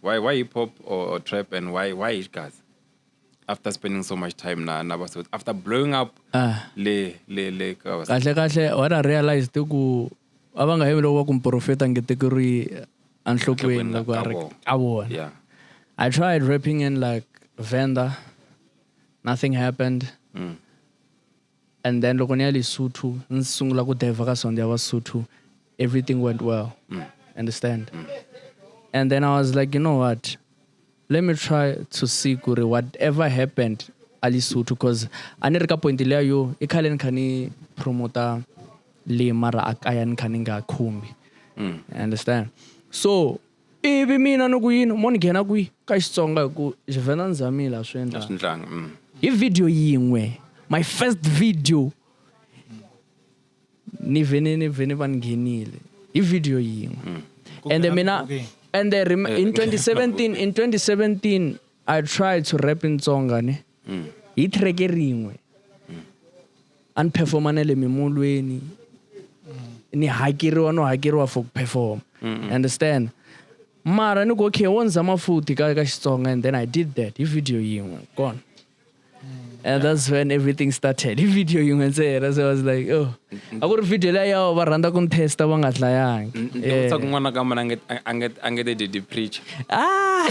S2: why hip hop or trap and why shikaza after spending so much time na basut after blowing up le
S1: Kahle what I realized ku abanga hemi loko ku profeta ngete ku ri anhlokweni loko a vona.
S2: Yeah.
S1: I tried rapping in like Venda. Nothing happened. And then loko ni ya Lesotho nsungula ku dive ka sonde ya Basotho everything went well. Understand? And then I was like, you know what? Let me try to see kuri whatever happened ali Lesotho because ani ri ka point le yo e khale ni khani promota le mara akaya ni khani nga khumbi. Understand? So ivi mina no ku yini mo ni nghena ku ka Xitsonga ku Xivenda nzamile swi endla.
S2: Swindlanga.
S1: Hi video yin'we my first video ni vene van nghenile hi video yin'we and then mina and then in 2017 I tried to rap in Tsonga ne hi track rin'we an performanele mimulweni ni hakeriwa for perform understand mara ni go okay wonza mafuthi ka Xitsonga and then I did that hi video yin'we gone And that's when everything started. I video yin'we ntsena, so I was like, oh. A ku ri video leya ya va rhandza ku ni testa va nga hlayangi.
S2: Ndzi ku n'wana ka mina a nge did preach.
S1: Ah!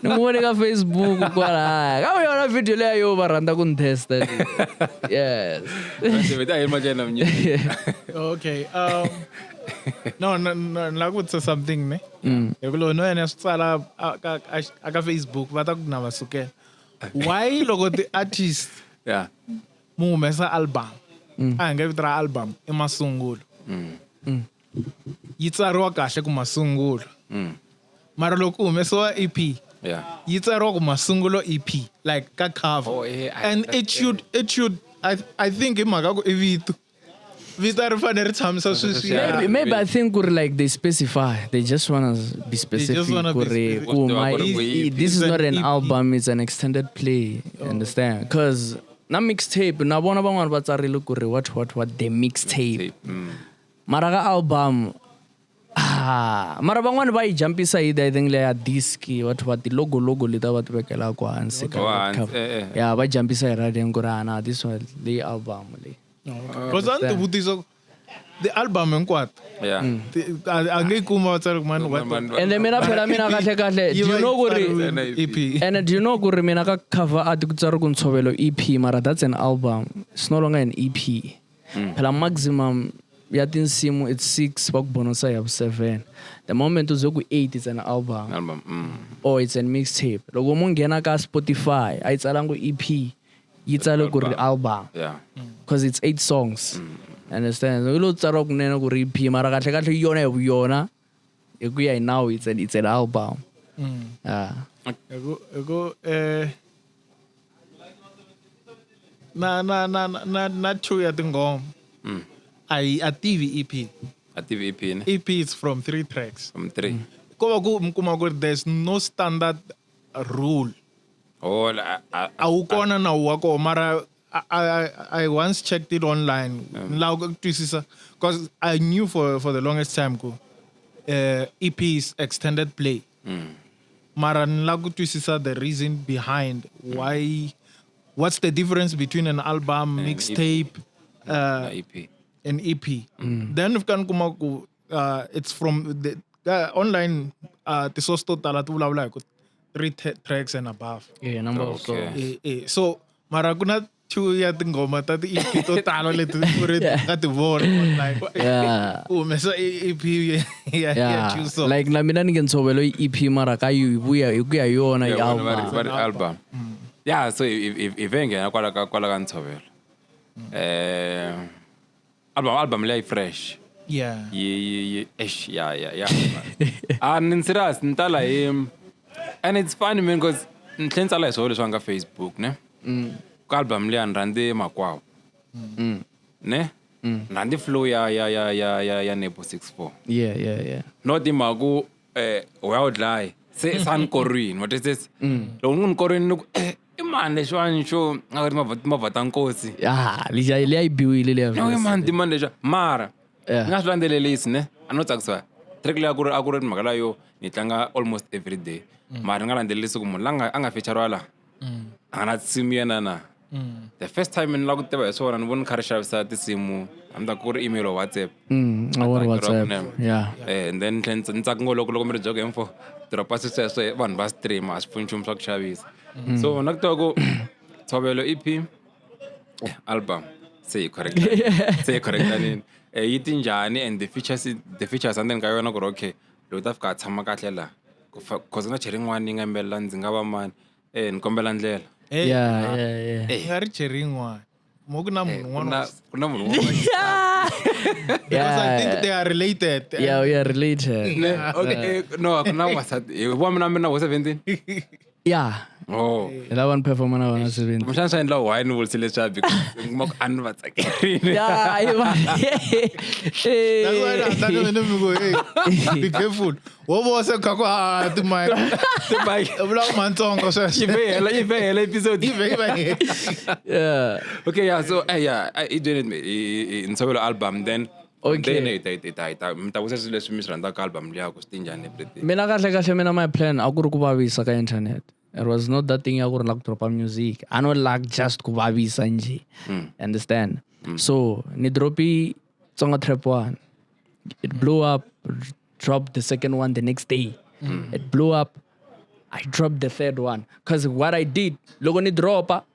S1: Ni n'wi vone ka Facebook kwalaya. Ka yona video leya yo va rhandza ku ni testa. Yes.
S5: Okay. No, like what's something ne? Ekulo no ene sitsala aka Facebook bata ku na basukela. Why logo the artist
S2: Yeah.
S5: mu humesa album? A nge vitra album emasungulo. Yi tsariwa kahle ku masungulo. Mara loko humesiwa EP.
S2: Yeah.
S5: Yi tsariwa ku masungulo EP like ka cover.
S2: Oh, yeah,
S5: And it should I think imhaka ku i vito. Vito ri fanele ri tshamisa sweswi.
S1: Maybe I think like they specify. They just want to be specific.
S5: wanna be specific.
S1: This is not an album, it's an extended play. Understand? Because na mixtape, na bona bangwana ba tsarile ku ri what the mixtape. Mara ka album mara bangwana ba I jumpisa either I think leya disc what the logo leta ba tibekela kwa hansi ka cover. Yeah, ba jumpisa ra deng ku ri na this one the album le.
S5: Because the album hinkwato
S2: Yeah.
S5: a nge kuma vatsari ku mani what
S1: And then mina kahle. Do you know ku ri
S5: EP.
S1: And do you know ku ri mina ka cover art ku tsari ku ntshovelo EP mara that's an album. It's no longer an EP. Phela maximum ya tinsimu it's 6 va ku bonusa ya 7. The moment uze ku 8 it's an album. Or it's a mixtape. Loko mo nghena ka Spotify a yi tsalangu EP yi tsale ku ri album.
S2: Yeah.
S1: Because it's 8 songs. Understand? So lo tsara ku nena ku ri EP mara kahle yona hi yona. Hi ku ya now it's an album.
S5: Ego na two ya tingoma. A TV EP.
S2: A TV EP ne?
S5: EP is from 3 tracks.
S2: From 3.
S5: There's no standard rule.
S2: Oh,
S5: Awukona na wako mara I once checked it online. Because I knew for the longest time EP is extended play. Mara nilakutwisisa the reason behind why. What's the difference between an album, mixtape,
S2: EP.
S5: an EP? Then if kan kuma ku it's from the online tisosto tala tu vulavula hi 3 tracks and above.
S1: Yeah, number of
S2: Okay.
S1: songs.
S5: So mara kuna 2 ya tingoma ta ti EP to talo leti ku ri ka ti vona like humesa EP ya 2 songs.
S1: Like na mina ni ntshovelo EP mara ka yi vuya hi ku ya yona
S2: Yeah,
S1: album.
S2: album. Yeah, so if engena kwala ka ntshovelo. Album leyi fresh.
S5: Yeah.
S2: Yeah. And serious ntala him. And it's funny man because nhlentsa la isolo swanga Facebook ne. Ka album leyi anrande makwawo. Ne? Nandi flow ya Nebo 64.
S1: Yeah.
S2: Not imagu wild lie. Say san korin. What is this? Lo ngun korin imane shwani sho ngari mavata nkosi.
S1: Liya ibiwile le.
S2: No man demand sho mara.
S1: Yeah.
S2: Ngaslandele list ne. Anotsakiswa. Track le akure magala yo nitlanga almost every day. Mara ngalandele list ku mulanga anga feature wala. Ana tsimiana na. The first time in laguteba so ran won karisha sa tisimu amda ku email or WhatsApp.
S1: Our WhatsApp. Yeah.
S2: And then ntsak ngolo ko mi joke info. Dropa se one bus stream as punchum sok chavis. So nakto Tobelo EP album. Say correct. Say correct anin. Yitin jani and the features and then kayona ko okay. Lo tafika tshama kahle cause na chering one ngambela ndzingaba man nkombela ndlela.
S1: Yeah.
S5: Ngari cheringwa. Mo kuna munhu wona.
S2: Kuna munhu.
S5: Because I think they are related.
S1: Yeah, we are related.
S2: Okay, no, kuna wasat. Mina was 17.
S1: Yeah.
S2: Oh.
S1: That one performer na wana 17.
S2: Mshansa ndla wine will sile cha because mok anvatsa.
S1: Yeah,
S5: That's why I'm go, hey, be careful. What was a kako to my vlog man song or so.
S2: Ife episode.
S1: Yeah.
S2: Okay, yeah, so I did it in several album then.
S1: Okay.
S2: Mtawusa sile sumisranda album liya kustinjani everything.
S1: Mina kahle mina my plan akuri ku vavisa ka internet. It was not that thing I would like drop music. I don't like just kubabi sanji. Understand? So ni dropi song trap one. It blew up. Dropped the second one the next day. It blew up. I dropped the third one. Cause what I did, logo ni drop,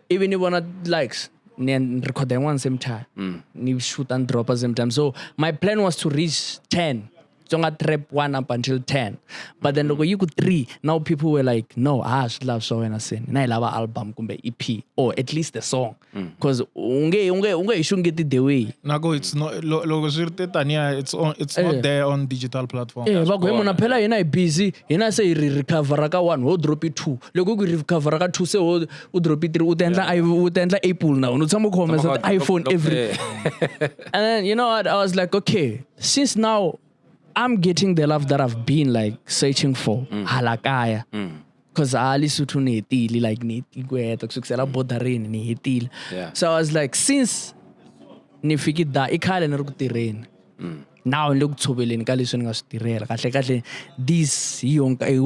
S1: even if one likes, ni record them one same time. Ni shoot and drop at same time. So my plan was to reach 10. Jonga trap 1 up until 10. But then logo you could 3. Now people were like, no, I should love so when I sing. Na ilava album kumbe EP or at least the song. Cause unge shouldn't get it the way.
S5: Nago, it's not logo sirte tanya. It's not there on digital platform.
S1: Eh, ba go mona phela yena busy. Yena say recover ka 1, ho drop it 2. Logo go recover ka 2 se ho drop it 3. Utendla Apple now. No tsamo comment that iPhone every. And then you know what? I was like, okay, since now I'm getting the love that I've been like searching for. Halakaya. Cause Ali Sutu ni hitili like ni igweta kusuksela bodarini ni hitili. So I was like, since nifiki da ikhale narukutireni. Now look tsobeleni ka leswi ni nga swi tirhela kahle this yonkarhi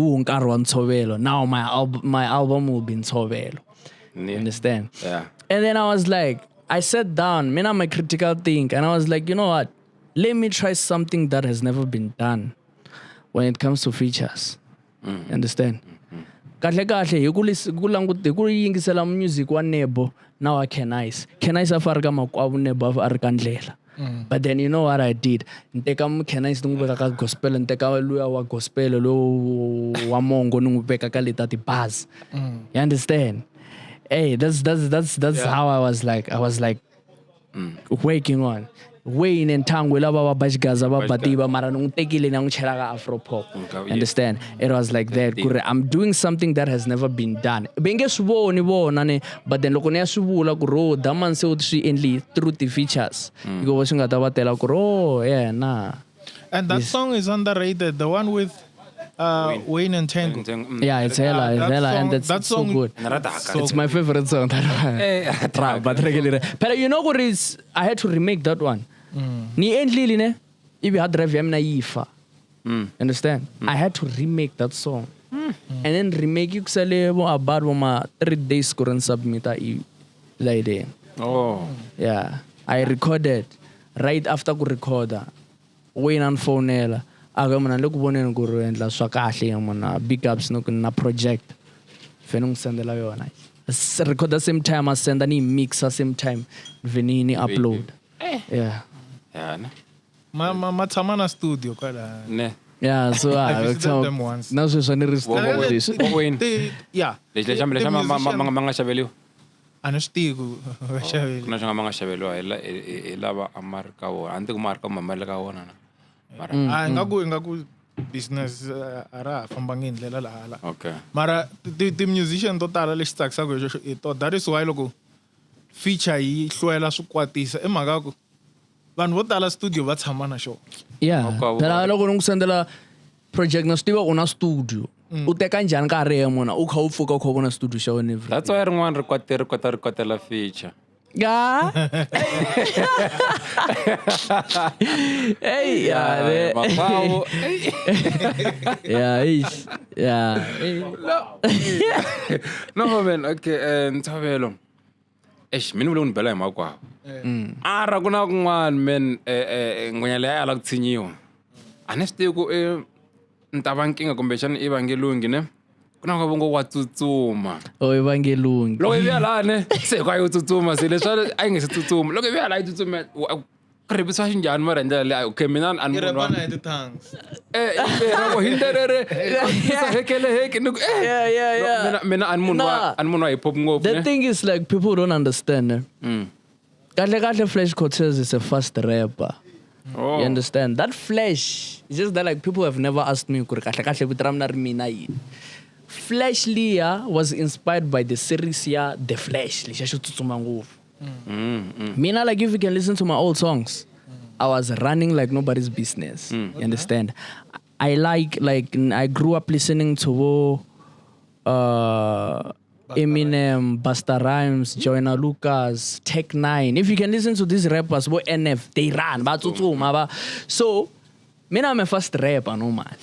S1: wa ntshovelo. Now my album will be ntshovelo. You understand?
S2: Yeah.
S1: And then I was like, I sat down, I'm a critical think, and I was like, you know what? Let me try something that has never been done when it comes to features. You understand? Kahle hi ku yingisela music wa Nebo now I Can Ice afari ka makwavu Nebo ari ka ndlela. But then you know what I did? Nteka Can Ice nungubeka ka gospel, nteka luya wa gospel lo wa mongo nungubeka ka leta ti buzz. You understand? Hey, that's how I was like working on. Wayne and Tango lava bajigaza batiba mara nungtekile na ngchela ka afro pop. Understand? It was like that. I'm doing something that has never been done. Benge swiboni bona ne, but then loko ni ya swivula ku ro daman se swi endli through the features. Iko va swi nga ta va tela ku ro yeah nah.
S5: And that song is underrated. The one with Wayne and Tango.
S1: Yeah, it's hella, and that's so good. It's my favorite song. That one. But regularly, but you know what is? I had to remake that one. Ni endlili ne, if you had drive yam na yifa. Understand? I had to remake that song, and then remake it about 3 days couldn't submit like
S2: Oh.
S1: yeah. I recorded right after ku recorda. Wayne and phonela. Aga mna loku voneni ku ri endla swa kahle mna big ups na project fenung sendela yona record the same time I send ani mix the same time venini upload yeah
S2: Ne.
S5: Ma tshama na studio kwala.
S2: Ne.
S1: yeah so
S5: I visited them once.
S1: now so ni restore
S2: Wayne.
S5: Yeah.
S2: Leswi manga xaveliwa.
S5: Anastigo.
S2: Kuna swin'wana ma nga xaveliwa hi lava America wona. Anti ku America mamele ka wona na. Mara.
S5: Ngaku business ara famba ngendlela lahala.
S2: Okay.
S5: Mara the musician to tala lexi tsakisaka hi to that is why loko feature yi hlwela swi kwatisa emhaka ku vanhu vo tala studio va tshama na xona.
S1: yeah
S2: Okay,
S1: phela loko ni ku sendela project na swi tiva una studio u teka njhani nkarhi ya mona u kha u pfuka u kha u vona studio xa wena every
S2: That's why rin'wana ri kwatela feature.
S1: yeah hey yeah
S2: Mapawu.
S1: yeah
S2: No man, okay, Ntshavelo. Mina vule unibela hi makwawo. Ara ku na kun'wana man ngwenya leya ya la ku tshinyiwa. A ni swi tivi ku nta va nkinga kumbexana i va nge lungi ne. Ku na ngo wa tsutsuma.
S1: oh evangelungi
S2: Loko i vuya laha ne se kwa yo tsutsuma se leswi a yi nge se tsutsuma. Loko i vuya laha yi tsutsuma ku rhibisiwa xinjhani mara hi ndlela leyi okay mina a ni
S5: Irepana hi ti-tongues.
S2: rako hinderere hekele heke
S1: yeah
S2: mina ani munhu wa hip hop ngopfu
S1: the
S2: ne.
S1: thing is like people don't understand kahle Flash Cortez is a fast rapper.
S2: Oh.
S1: You understand? That Flash, it's just that like people have never asked me kahle vito ra mina ri mina yini. Flash Leah was inspired by the series ya The Flash lexi xi tsutsuma ngopfu. Mina like if you can listen to my old songs, I was running like nobody's business. You understand? I I grew up listening to Eminem, Busta Rhymes, Joyner Lucas, Tech9. If you can listen to these rappers, NF, they run, so Mina I'm a fast rapper, no man.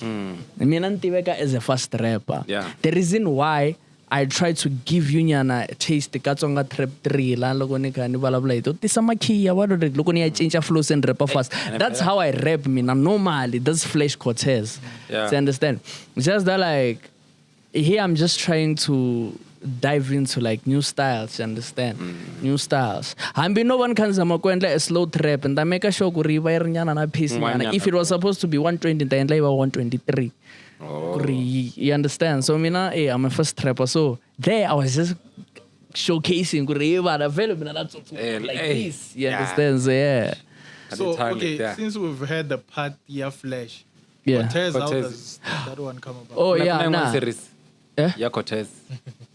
S1: Mina ntiveka as a fast rapper.
S2: Yeah.
S1: The reason why I try to give you nyana a taste ka tsonga trap 3 la loko ni kha ni vulavula hi to tisa makhiya wa loko ni ya cinca flows and rapper fast. That's how I rap mina normally. That's Flash Cortez.
S2: Yeah.
S1: You understand? Just that like here I'm just trying to dive into like new styles, you understand? New styles. Hambi no one can zama kwendla a slow trap and I make sure ku riva nyana na piece nyana. If it was supposed to be 120 then like 123. You understand? So mina, I'm a first rapper. So there I was just showcasing like this. You understand? So yeah.
S5: So okay, since we've heard the part Flash,
S1: Yeah.
S5: Cortez, how
S2: Cortez.
S5: does that one come about?
S1: Oh yeah, nah.
S2: Series.
S1: Eh?
S2: Yeah, Cortez.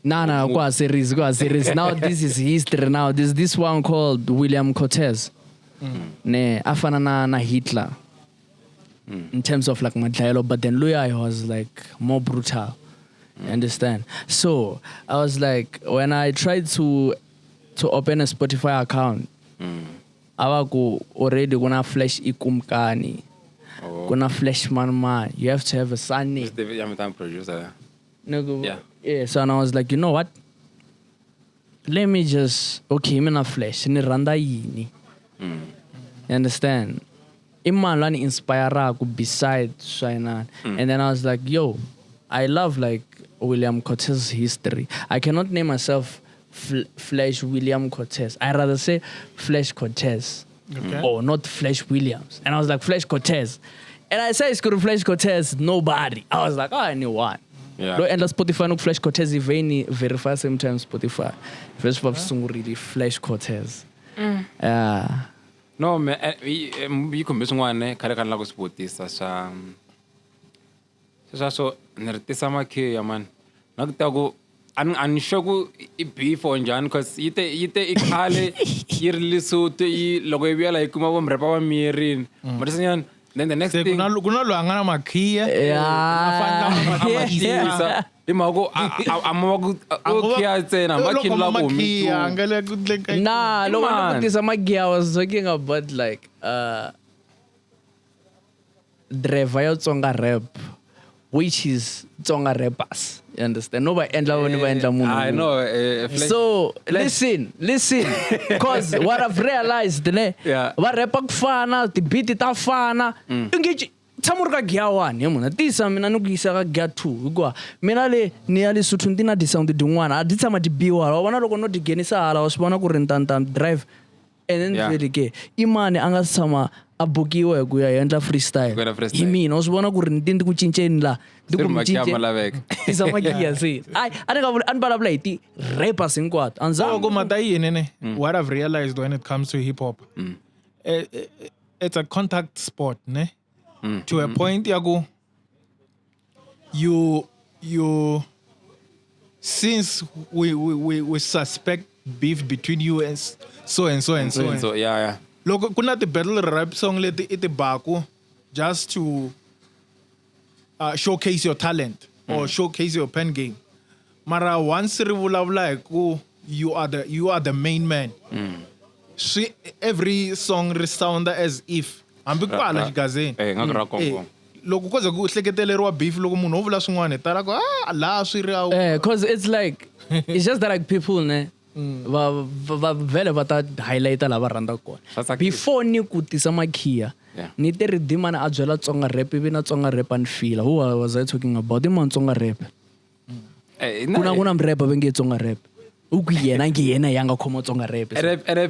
S1: Nah, go series. Now this is history. Now there's this one called William Cortez. Ne, afana na Hitler. In terms of like madlayelo, but then Luya was like more brutal. You understand? So I was like, when I tried to open a Spotify account, awaku already gonna flash ikumkani. Gonna flash man. You have to have a son name.
S2: I'm a producer.
S1: Yeah. So and I was like, you know what? Let me just I'm in a flash. Ni randa yini. You understand? Iman inspire beside Shainan. And then I was like, yo, I love like William Cortez's history. I cannot name myself Flash William Cortez. I rather say Flash Cortez.
S5: Okay.
S1: Or not Flash Williams. And I was like, Flash Cortez. And I said it's called Flash Cortez, nobody. I was like, I knew one.
S2: Yeah.
S1: And the Spotify no Flash Cortez even verify same time Spotify. First of all, really Flash Cortez.
S2: No, man, you can miss one, Karakan Lagos Butista. So, Nertisa Maki, man. Nagtago, and Shogu beef on Jan, because ite ikale, yearly so to Logavia like Kumawam Repa Mirin. Marisian, then the next thing.
S5: Kuna luangana makia.
S1: Yeah.
S2: Imago, I'm
S1: Nah, look at this. I was talking about like Drevayo Tsonga rap, which is Tsonga rappers. You understand? Nobody
S2: I know.
S1: So listen, because what I've realized,
S2: Yeah.
S1: what rap fana, the beat it fana, engage. Samurka gyawan yamuna tisa mina nugisa ka gyatu kwa mina le ni ali sutuntina di sound dungwana aditsa madibiwa wana loko no digenisa hala wasibona ku rentanta drive and then very ke imane anga sama abukiwe ku ya endla freestyle imina usibona ku rentindi ku cinceni la tisa makia se ai aneka anbala blade rappers inkwat
S5: So go matai nene. What I've realized when it comes to hip hop, it's a contact sport, ne? To a point, Yago, you since we suspect beef between you and so.
S2: Yeah.
S5: Look, kuna the battle rap song let it baku just to showcase your talent or showcase your pen game. Mara once like you are the main man. See, every song resound as if ambikupala xigazeni. Loko koza ku hleketeleriwa beef loko munhu ovula swin'wana tala ku la swi ri
S1: because it's like it's just that like people ne vele va ta highlighta lava rhandza kona before ni ku tisa makhiya ni te redeem na a byela Tsonga rap ivi na Tsonga rap and feel who was I talking about him on Tsonga rap kuna mrapa venge Tsonga rap uku yena yanga khoma Tsonga rap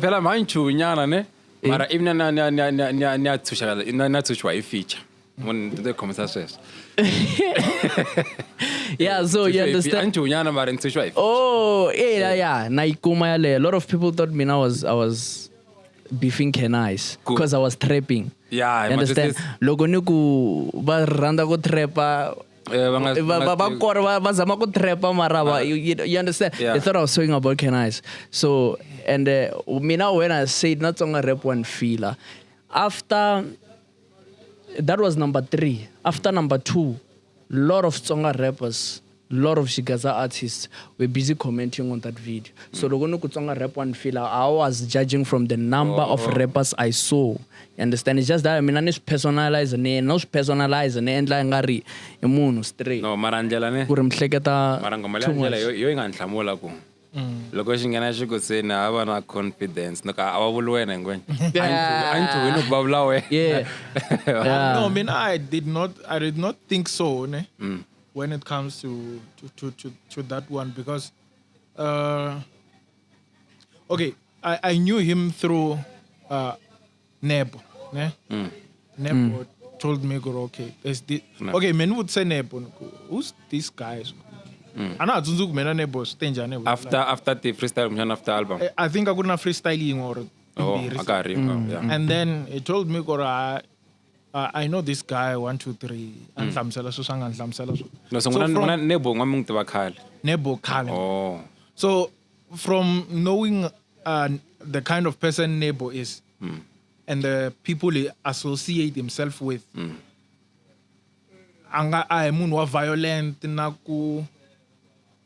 S2: phela manchu nyana ne mara even na tsushwa feature when the conversation
S1: yeah, so you understand oh yeah naikuma yale a lot of people thought me I was beefing Kenais because I was trapping.
S2: Yeah,
S1: you understand? Logo niku ba randa ko trappa bazama ko trappa maraba. You understand?
S2: Yeah.
S1: They thought I was talking about Kenais. So and me now when I said not Tsonga rap one feeler after that was number 3. After number 2, lot of Tsonga rappers lot of Shigaza artists were busy commenting on that video. So loko ni ku tsonga rap one feel I was judging from the number of rappers I saw. You understand? It's just that I mean I personalize ne endla ngari I munhu straight.
S2: No marandlela ne.
S1: Ku ri mihleketa
S2: Mara ngoma leyi ndlela yo yi nga ni hlamula ku. Loko xi nghena xi ku se na va na confidence no ka a va vuli wena ngwenya. A ni wena ku vulavula wena.
S1: Yeah.
S5: No, I mean I did not think so, ne? When it comes to that one because okay, I knew him through Nebo, ne? Nebo told me okay, there's this okay, men would say Nebo, who's this guy? Ana Zunzuk mena Nebo stage Nebo.
S2: After the freestyle mjana after album.
S5: I think I couldn't freestyling or
S2: Yeah.
S5: and then he told me I know this guy 1 2 3 andlamsela so sanga andlamsela so.
S2: No so ngona Nebo ngami ngitiva khale.
S5: Nebo Kale.
S2: Oh.
S5: So from knowing the kind of person Nebo is and the people he associate himself with, anga I munhu wa violent na ku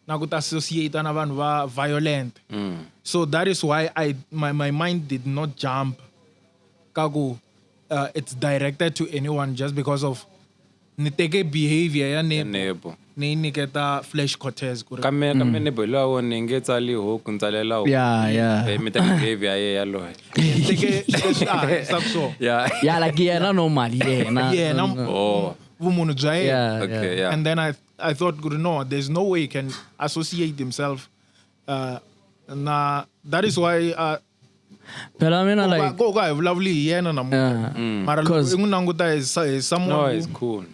S5: associate na vanhu va violent. So that is why my mind did not jump kaku it's directed to anyone just because of niteke behavior ya Nebo. Ni niketa Flash Cortez kuri.
S2: Kame Nebo lawo ninge tsali ho kuntsalela ho.
S1: Yeah.
S2: Mita behavior ye yalohe.
S5: Niteke sakso.
S2: Yeah.
S1: Yeah, like yena normal yena.
S5: Yeah,
S2: Oh.
S5: Vumunhu bya yena.
S1: Yeah.
S2: Okay, yeah.
S5: And then I thought, no, there's no way he can associate himself. Na that is why
S1: But I mean like
S5: go lovely yena na munhu. Mara
S1: Cause-
S5: unguta is someone
S2: No,
S5: who
S2: it's cool.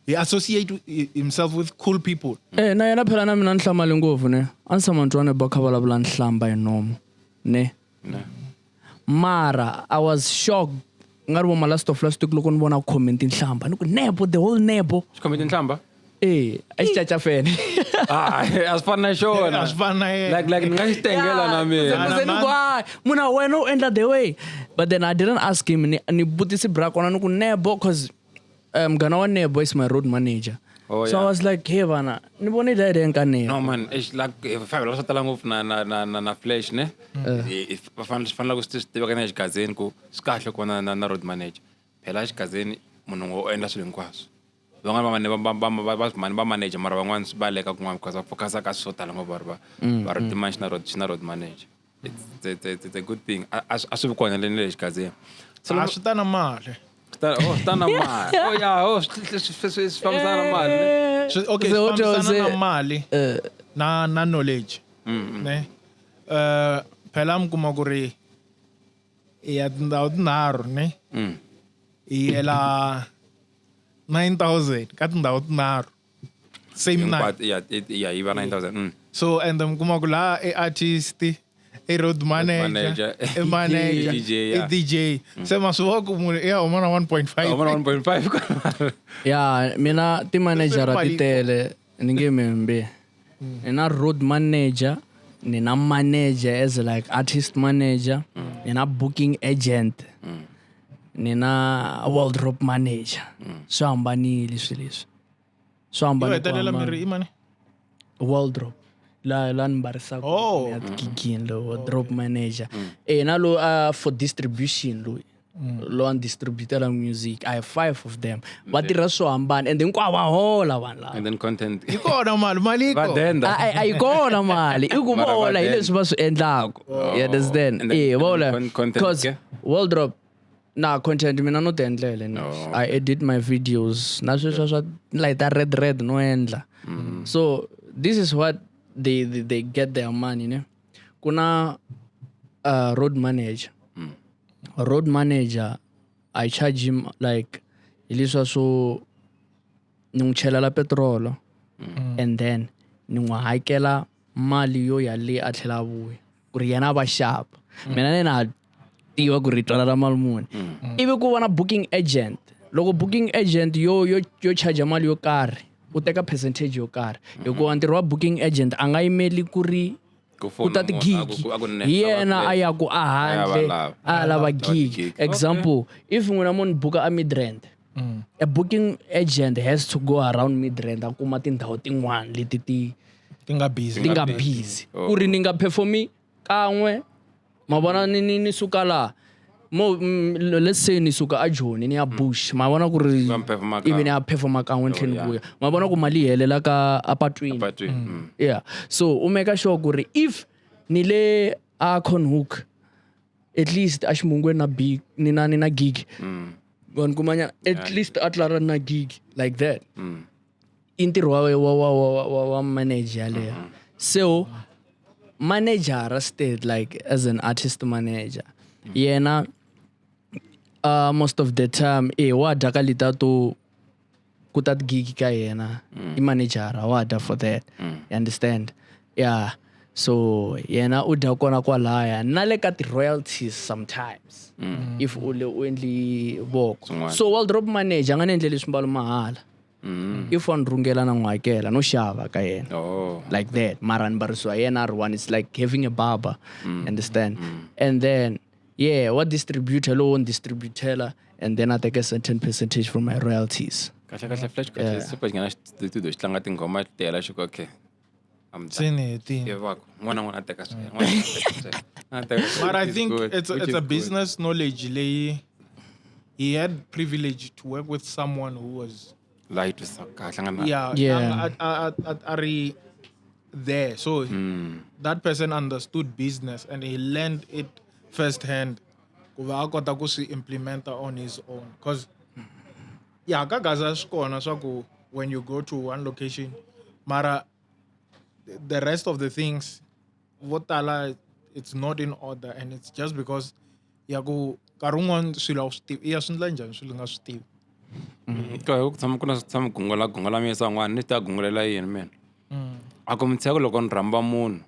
S5: he associate himself with cool people.
S1: na yena phela na mina nhlamali ngopfu ne a ni tshama ntwana ba kha vulavula nhlamba hi nomo ne mara I was shocked ngari vo last week loko ni vona comment nhlamba ni ku Nebo the whole Nebo
S2: Xikhometi nhlamba?
S1: a xi caca fene
S2: Asifana na xona.
S5: Asifana na yena.
S2: Like ni nga xi tengela na mina.
S1: Se ni ku muna wena u endla the way but then I didn't ask him ni butisi bra kona ni ku Nebo cause mgana wa Nebo is my road manager.
S2: Oh,
S1: So I
S2: yeah.
S1: was like, hey bana ni vone da nka Nebo.
S2: No man, it's like family swo tala ngopfu na Flash ne. If fanele ku swi tiva kana xigazeni ku swi kahle ku na road manager. Phela xigazeni munhu ngo endla swilo hinkwaswo. Van'wana va manager mara van'wana swi baleka kun'wana because va focus ka swo tala ngopfu va ri dimension road manager. It's a good thing. A swi kona le xigazeni. So
S5: Swi ta na mali.
S2: sta na mali. Oh yeah, swi fambisana na mali.
S5: Okay,
S1: So what was
S5: fambisana na
S1: it?
S5: mali na knowledge. Ne? Phela mkuma ku ri ya tindhawu tinharhu ne? Yela 9,000 ka tindhawu tinharhu. Same night.
S2: Yeah, iva 9,000.
S5: So and mkuma ku la artist a road manager, a manager,
S2: DJ, yeah.
S5: a DJ. Se masuwa ku munhu ya huma na 1.5.
S2: Over 1.5.
S1: Yeah, mina ti manager
S5: Mali
S1: ti tele ni nge membe. Nina road manager, nina manager as like artist manager, nina booking agent, nina wardrobe manager. So hambanile swilo leswi. So
S5: Yo
S1: hambana
S5: hetelela miri imani.
S1: wardrobe. La ni mbarisa
S5: Oh.
S1: ya kikini lo wardrobe manager. Na lo for distribution lo. Lo and distributor music. I have 5 of them. But the rest so hambana and then kwa hola one la.
S2: And then content.
S5: Ikona mali
S2: But
S5: iko.
S2: then
S1: Ayikona mali ikubola ile sibasu endlako you understand
S2: And then
S1: bola
S2: content
S1: because
S2: ke?
S1: wardrobe na content mina no tendlele I edit my videos na sweswo like that red no endla so this is what they get their money ne kuna road manager I charge him like iliswa so ningchelela petrol and then ni n'wi hakela mali yo yale a tlhela vuya ku ri yena va xava mina ni na tiva ku ri twala ra mali muni ivi ku va na booking agent loko booking agent yo charge mali yo karhi u teka percentage yo karhi hikuva ntirho wa booking agent a nga yimeli ku ri ku ta ti-gig hi yena a ya ku a handle a lava gig example if n'wina munhu buka a midrand a booking agent has to go around Midrand a kuma tindhawu tin'wana leti ti
S5: Tinga busy.
S1: nga busy
S2: Oh.
S1: ku ri ni nga performi kan'we ma vona ni suka laha let's say ni suka a Joni ni ya Bush ma vona ku ri
S2: Va performa
S1: ivi ni
S2: kan'we.
S1: ya performa kan'we tlhelo
S2: yeah.
S1: vuya ma vona ku mali yi helela ka apatwini yeah so u make sure ku ri if ni le a Conhook at least a ximungweni na big ni na gig vanhu kumanya at least a tlara na gig like that i ntirho wa manager yaleyo so manager stayed like as an artist manager yena most of the time wa dya ka leta to ku ta gig ka yena i manager wa dya for that you understand yeah so yena u dya kona kwalaya na le ka ti-royalties sometimes if u endli voko
S2: Swin'wana.
S1: so wardrobe manager a nga ni endleli swimbalo mahala if wa ni rhungela na n'wi hakela no xava ka yena
S2: Oh.
S1: like that mara ni mbarisiwa yena R1 it's like having a barber understand and then yeah what distributor lowo ni distributela and then I take a certain percentage from my royalties
S2: Kahle flash kahle super ngana studio xi tlanga tinghoma ti tela xi ku okay I'm done.
S5: Sini, ti.
S2: Yevako n'wana a teka swena n'wana a teka swena.
S5: But I
S2: Which is
S5: think
S2: good,
S5: it's
S2: which
S5: a
S2: is good.
S5: business knowledge. He had privilege to work with someone who was
S2: Light to hlangana
S1: Yeah.
S5: Ari there. So that person understood business and he learned it firsthand. Kuva a kota ku swi implementa on his own. Because yeah, ka gaza swi kona swa ku when you go to one location, mara the rest of the things, votala, it's not in order, and it's just because ya ku karungon swilo swi tivi iya swi ndla njhani swilo nga swi tivi.
S2: ka ku tshama ku na tshama gungula mi yisa n'wana ni ta gungulela yini mina a ku mi tsheka loko ni rhamba munhu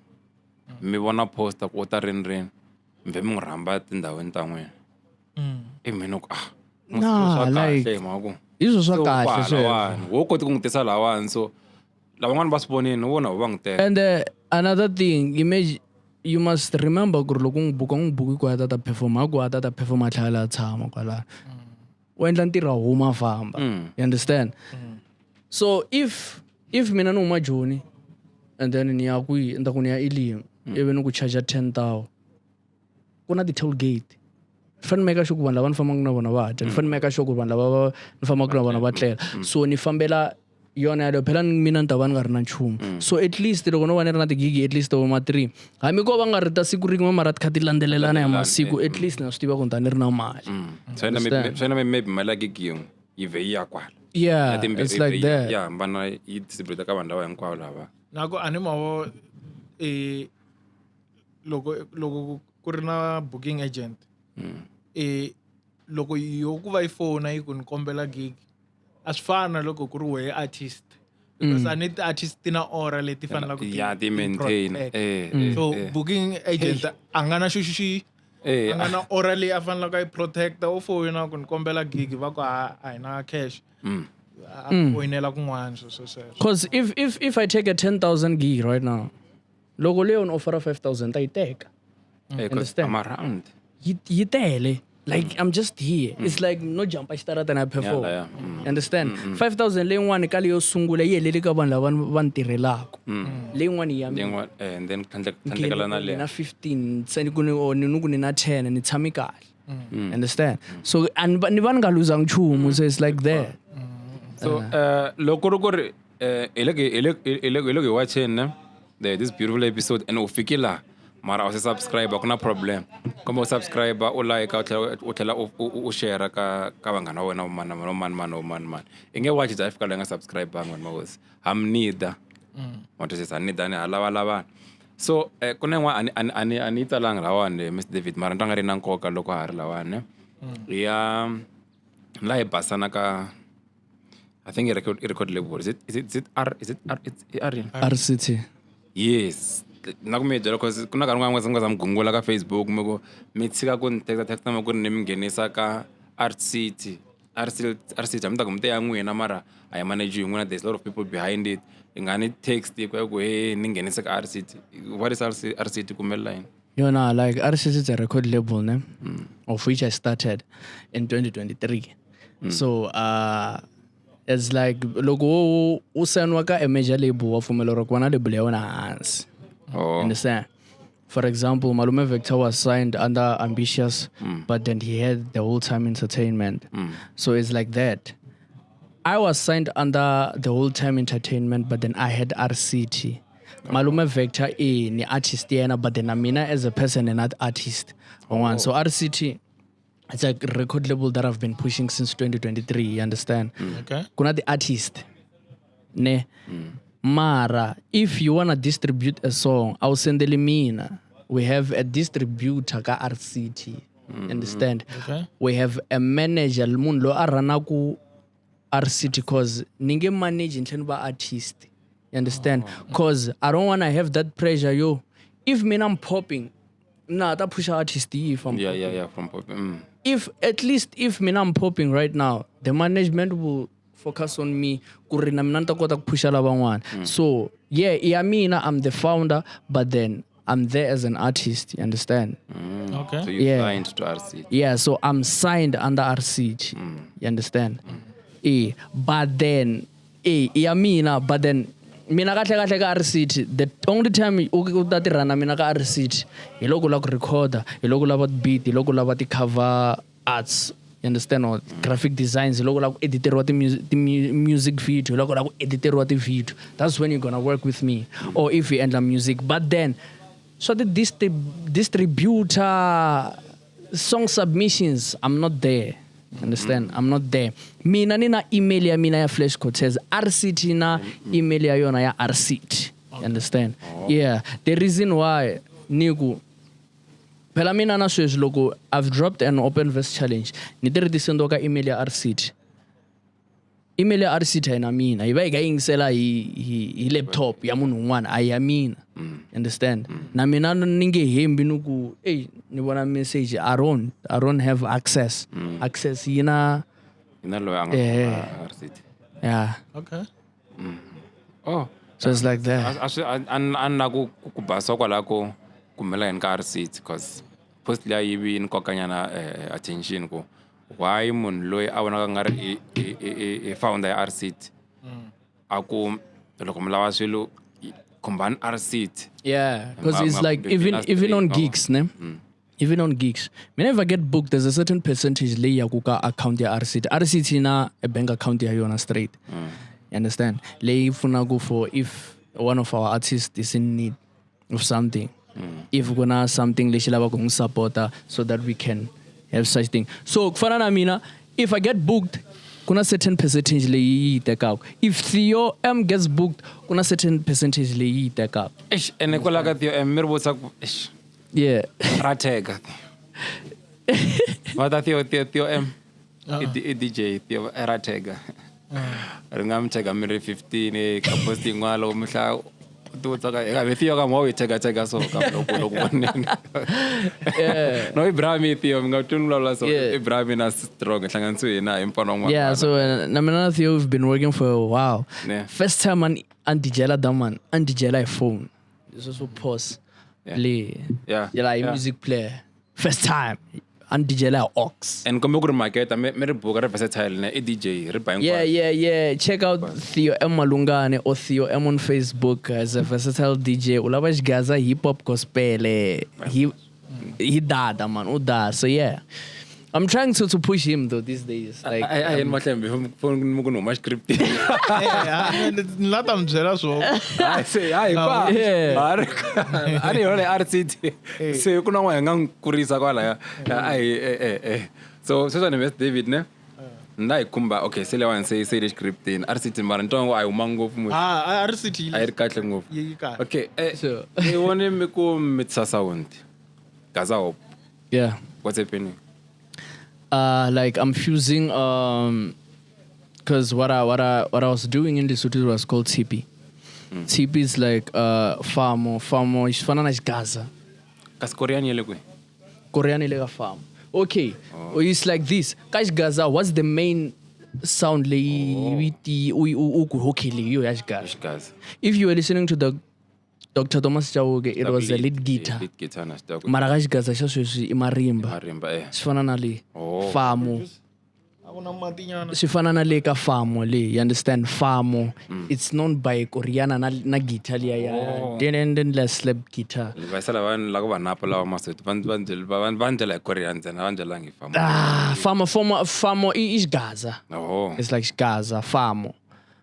S2: mi vona poster ku u ta rini mbe mi n'wi rhamba tindhawini ta n'wina i mina ku
S1: Nah, like-
S2: maku
S1: hi swo swa kahle sweswo
S2: lawani wo koti ku n'wi tisa lawani so lavan'wana va swi vonini vona va n'wi teka
S1: and another thing you must remember ku ri loko n'wi buki ku a ta performa ku a ta performa a tlhela a tshama kwalano u endla ntirho a huma a famba you understand so if mina ni huma Joni and then ni ya kwihi ni ta ku ni ya Elim ivi ni ku charge 10,000 ku na ti-toll gate ni fanele make sure ku vanhu lava ni fambaka na vona va dya ni fanele make sure ku vanhu lava ni fambaka na vona va tlela so ni fambela yona yaleyo phela mina ni ta va ni nga ri na nchumu so at least loko no va ni ri na tigigi at least over ma-3 hambi ko va nga ri ta siku rin'we mara ti kha ti landzelelana hi masiku at least na swi tiva ku ni ta ni ri na mali
S2: swena maybe mali ya gigi yin'we yi vhe yi ya kwala
S1: yeah
S2: Ya timbirhi
S1: it's
S2: yi
S1: like
S2: vhe
S1: that
S2: ya hambana yi distributa ka vanhu lava hinkwavo lava
S5: Nako ani mavo loko ku ri na booking agent loko yo ku va yi fona yi ku ni kombela gig a swi fana loko ku ri wehe artist because a ni ti-artist ti na aura leti fanelaka
S2: ya ti maintain
S5: so booking agent a nga na xuxuxi a nga na aura leyi a fanelaka yi protecta wo foyina ku ni kombela gig va ku a hi na cash a foyinela kun'wana sweswo
S1: because if I take a 10,000 gig right now loko leyo ni offera 5,000 ta yi teka understand?
S2: I'm around
S1: yi tele like I'm just here it's like no jump xitarata na perform
S2: Yeah.
S1: understand 5,000 leyin'wani ka leyo sungula yi heleli ka vanhu lava va ni tirhelaka leyin'wani ya mina
S2: and then khandlekela na
S1: ni
S2: leya
S1: na 15 se ni ku ni na 10 ni tshami kahle understand so ni va ni nga luzanga nchumu so it's like that
S2: so loko ri ku ri hi loko hi watcheni this beautiful episode and u fike laha mara u se subscribe ku na problem kumbe u subscribe u like u tlhela u share ka vanghana va wena mani i nge watch za fika la nga subscribe bangi makosi hamnida matwisisa ni dani lavana so ku na yin'wana ani yi talanga lawani Mr David mara ntanga ri na nkoka loko ha ri lawani ya la hi basana ka I think record label is it R
S1: RCT
S2: yes na ku mi byela cause ku na nkarhi n'wana nga mi gungula ka Facebook mi tshika ku ni text ma ku ni mi nghenisa ka RCT mi ta ku mi te ya n'wina mara a hi manage hi n'wina there's a lot of people behind it hi nga ni text ku ya ku he ni nghenisa ka RCT what is RCT kumelela yini
S1: Yona, like RCT is a record label, of which I started in 2023. So it's like loko u sign ka a major label wa pfumela ku vona label ya wena hansi.
S2: Oh.
S1: Understand? For example, Malume Vector was signed under Ambitious, but then he had the whole time entertainment. So it's like that. I was signed under the whole time entertainment, but then I had RCT. Malume Vector ni artist yena, but then Amina as a person and not artist. So RCT, it's a record label that I've been pushing since 2023. You understand?
S5: Okay.
S1: Kuna the artist. Ne. Mara, if you wanna distribute a song, I'll send the limina. We have a distributor ka RCT. Understand?
S5: Okay.
S1: We have a manager lo aranaku RCT cause ninge manage in ba artist. You understand? Cause I don't wanna have that pressure, yo. If me I'm popping, nah, that push artist if I'm
S2: Yeah, from pop.
S1: if at least if me I'm popping right now, the management will focus on me. Kurina mina kota pusha lava one. So yeah, I'm the founder, but then I'm there as an artist. You understand?
S5: Okay.
S2: So you
S1: Yeah.
S2: signed to RC.
S1: Yeah, so I'm signed under RCT. You understand? But then but then mina kahle ka RCT, the only time utati rana mina ka RCT iloko la ku recorder, iloko la beat, iloko la ti cover arts. You understand? Or graphic designs, iloko la ku editor the music video, iloko la ku editor the video. That's when you're gonna work with me. Or if you end up music. But then so the distributor song submissions, I'm not there. Understand? I'm not there. Mina nina email ya mina ya Flash Cortez. RCT na email ya yona ya RCT. Understand? Yeah. The reason why niku phela mina na sweswi loko I've dropped an open verse challenge. Ni tirhi sendo ka email ya RCT. Email ya RCT ayina mina. Iba ka yingisela hi laptop ya munhu un'wana a mina. Understand? Na mina ninge hembi nuku ni vona message I don't have access. Access yina
S2: RC.
S1: yeah.
S5: Okay.
S2: Oh.
S1: So it's like that.
S2: Anna ku basa kwala ko kumela in RC because post la yibi in kokanyana attention ko. Why mun loy awona ngari e founder RC. Aku loko mlawa swelo combine RC.
S1: Yeah, because it's like even on gigs, ne? Even on gigs. Whenever I get booked, there's a certain percentage lay yakuka account ya RCT. RCT na a bank account ya yona straight. You understand? Lay funa go for if one of our artists is in need of something. If we're gonna something le shilaba kung supporter so that we can have such thing. So kufana na mina, if I get booked, kuna certain percentage le yi take out. If Theo M gets booked, kuna certain percentage le yi take out.
S2: Ish ene kola ka Theo M mirbo sa ish.
S1: Yeah.
S2: Ratega. Mata Theo M. DJ Theo Ratega. Ringamtega miri 15 ka posting walo mhla utaka eka Theo ka mo tega so ka lokho no Ibrahim Theo ngatunula la so Ibrahim na strong hlanganiswe na impano.
S1: Yeah, so na mina Theo we've been working for a while.
S2: Yeah.
S1: First time andijela daman, andijela phone. This also pause. Play.
S2: Yeah.
S1: You're like music player. First time. And DJ like Ox.
S2: And come over market, I made a book versatile ne DJ.
S1: Yeah. Check out Theo M Malungane or Theo M on Facebook as a versatile DJ. Ulabash Gaza hip hop gospel. He died, man. Uda. So yeah. I'm trying to push him though these days. Like
S2: I ain't much no much script.
S5: Not I'm jealous of.
S2: I say I only RCT. So kuna wanga kurisa kwala ya. So David ne. Ndai kumba okay sele wan say the script in RCT mara ntongo ayi umango fumu.
S5: RCT.
S2: Ayi kahle ngofu.
S5: Yika.
S2: Okay so I want me ko mitsasa wonti. Gaza up.
S1: Yeah.
S2: What's happening?
S1: Like I'm fusing because what I was doing in the studio was called TP. TP is like farm is fana is Gaza.
S2: Kas Korean yele kwe.
S1: Korean ilega farm. Okay. It's like this. Guys Gaza, what's the main sound
S2: Gaza.
S1: if you were listening to the Dr. Thomas Chauke, it was a lead guitar.
S2: Lead guitar na
S1: Maragash Gaza shashu imarimba.
S2: Marimba
S1: Sifana nali. Famu.
S5: Kuna matinyana.
S1: swi fana na le ka Famo le, you understand? Famo, it's known by Koreana na guitar liya ya. Then la slap guitar.
S2: va sala vanhu lava va napa lava maswiti va njela hi korea ntsena va njelangi hi fama
S1: Famo is Gaza.
S2: oh
S1: It's like Gaza, Famo.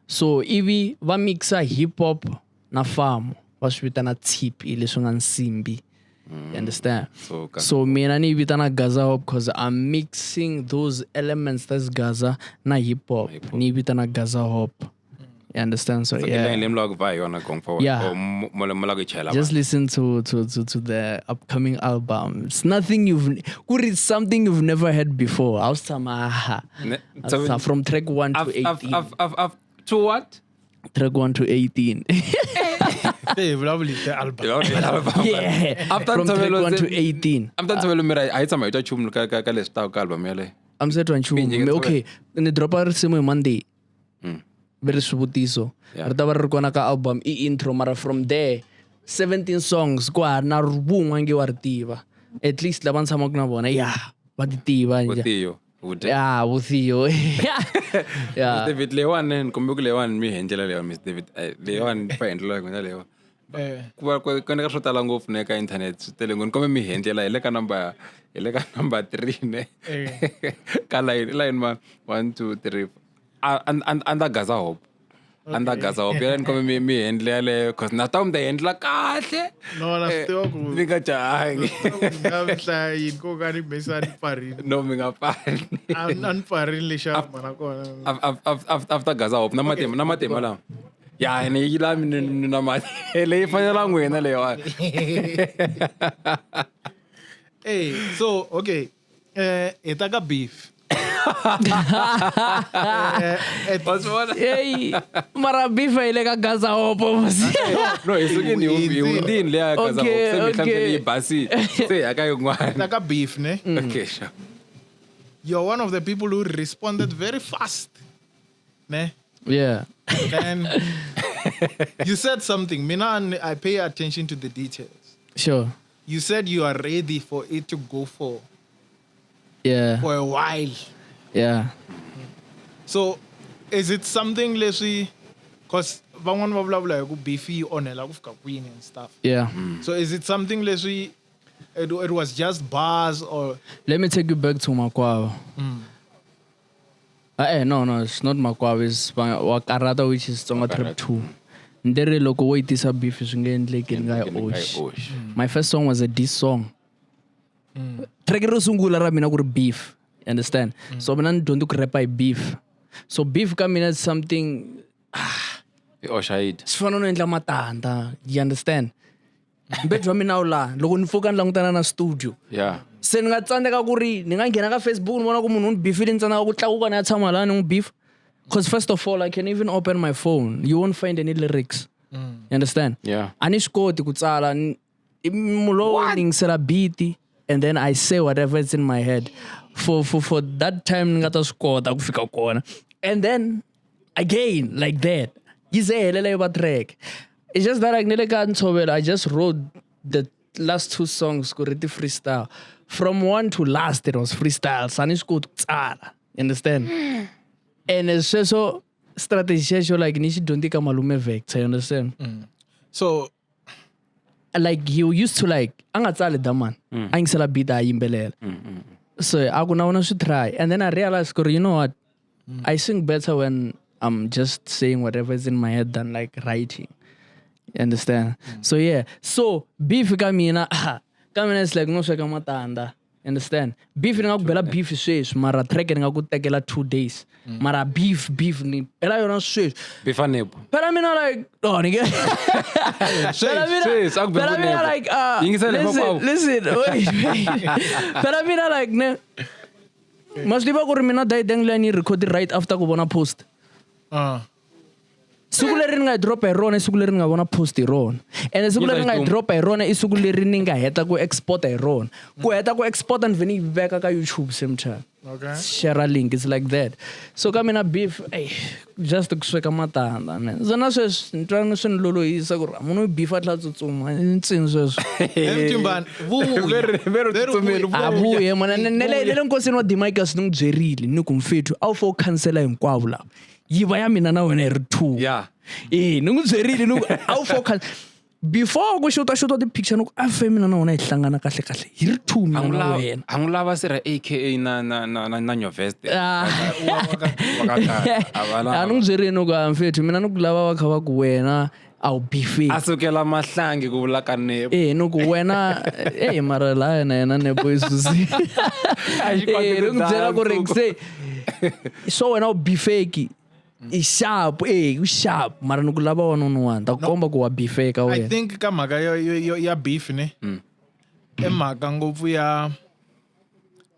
S1: So ivi va mixa hip hop na Famo, va swi vitana tshipi leswi nga nsimbi. You understand? So mina ni vitana Gaza hop because I'm mixing those elements that's Gaza na hip hop. Ni vitana Gaza hop. You understand? So yeah. Yeah. Just listen to the upcoming album. It's nothing it's something you've never heard before. From track 1 to 18.
S2: To what?
S1: Track 1 to 18.
S5: Hey, lovely the album.
S1: Yeah. From track 1 to 18.
S2: After Tabelo Mira, I tell my chum ka album yale.
S1: I'm saying to okay. In the dropper simo Monday. Very subutiso. Rtaba re kona ka album intro mara from there 17 songs kwa na rubunga nge wartiva. At least laban sa magna bona yeah, ba ditiva nje.
S2: Uthiyo.
S1: Yeah, Uthiyo. Yeah.
S2: David Lewan kumbuka Lewan mi hendlela lewa Miss David. Lewan pa hendlela ngona lewa. Kuba kona ka sotala ngofu ne ka internet tele ngon kome mi hendlela ile ka number 3 ne. Ka line ma 1 2 3 under Gaza hop. Under Gaza hop yena kome mi hendlela cause na time they hendla kahle.
S5: No, na still ku.
S2: Minga jahangi.
S5: Ngavitla yin ko ka ni mesani parin.
S2: No minga pani.
S5: An parin le sha mana kona.
S2: After Gaza hop na matema la. Ya ni yila mi na mati. Le fanela ngwena lewa.
S5: Hey, so okay. Etaka beef.
S1: Hey, mara beef ile ka Gaza hop.
S2: No, it's okay ni undin le Gaza hop. Se mi khambe basi. Se akayongwana.
S5: Etaka beef ne.
S2: Okay, sure.
S5: You're one of the people who responded very fast. Ne?
S1: Yeah.
S5: Then you said something. Mina, I pay attention to the details.
S1: Sure.
S5: You said you are ready for it to go for
S1: Yeah.
S5: a while.
S1: Yeah.
S5: So, is it something leswi? Because van'wana va vulavula hi ku beefy onhela ku fika kwini and stuff.
S1: Yeah.
S5: So, is it something leswi? It was just bars or?
S1: Let me take you back to Makwawa. No, it's not Makwawa. It's Wakarata, which is Tsonga Trap 2. Ndere loko wo itisa beef swingendleki nga Osh. My first song was a diss song. Track ro sungula ra mina ku ri beef. You understand? So mina ndonto ku rap beef. So beef ka mina is something
S2: Oshahid.
S1: sifana no endla matanda. You understand? Mbedwa mina ula loko ni foka ni langutana na studio.
S2: Yeah.
S1: Se ni nga tsandzeka ku ri ni nga nghena ka Facebook ni vona ku munhu ni beefile ni tsandzeka ku tlakuka ni ya tshama la ni n'wi beef. Because first of all, I can even open my phone. You won't find any lyrics. You understand?
S2: Yeah.
S1: Ani swi koti ku tsala mulo ni ngisela beat and then I say whatever is in my head. For that time ni nga ta swi kota ku fika kona. And then again like that. Yizelele ba track. It's just that I just wrote the last 2 songs ku ri ti freestyle. From 1 to last it was freestyle. Sani swi koti ku tsala. You understand? And it's so strategy like nishi don't think malume vector, you understand?
S5: So,
S1: like he used to like angatsale da man. Angisela beat ayimbelela. So I wanna should try. And then I realized, you know what? I sing better when I'm just saying whatever is in my head than like writing. You understand? So yeah. So beef kamina is like no shaka matanda. Understand? Beef ni ngakubela beef sweswi mara track ni ngakutekela 2 days. Mara beef ni ela yona sweswi.
S2: Beef anepo.
S1: But I mean like nigga. But I mean like listen, wait. But I mean like ne. Mas di ba ko ri mina dai dengla ni record right after ko bona post. siku leri ni nga dropa hi rona i siku leri ni nga vona post hi rona ene siku leri ni nga dropa hi rona i siku leri ni nga heta ku exporta hi rona ku heta ku exporta ni vhe ni yi veka ka YouTube same time
S5: Okay.
S1: share a link it's like that so ka mina beef just ku sweka matanda man zona sweswi ni twa ni swi ni lolohisa ku ri munhu beef a tlha tsutsuma i ntsini sweswi
S5: Mtimbani, vuya.
S1: avuye mona nele nkosini wa Demicus ni n'wi byerile ni ku mfethu a wu fo khansela hinkwavo lawa yi va ya mina na wena hi ri two
S2: Yeah.
S1: ni n'wi byerile ni ku a wu fo before ku xuta ti-picture ni ku a fe mina na wena hi hlangana kahle kahle hi ri two mina na wena
S2: a n'wi lava swi ra aka na nyoveste
S1: a ni n'wi byerile ni ku mfethu mina ni ku lava va kha va ku wena a wu beefeki
S2: a sukela mahlangi ku vula ka nepo
S1: ni ku wena mara laya na yena nepo i susi ni n'wi byela ku ri se so wena u beefeki i sharp u sharp mara ni ku lava one ta ku komba ku wa beefeka
S5: I
S1: wena
S5: think ka mhaka ya beef ne i mhaka ngopfu ya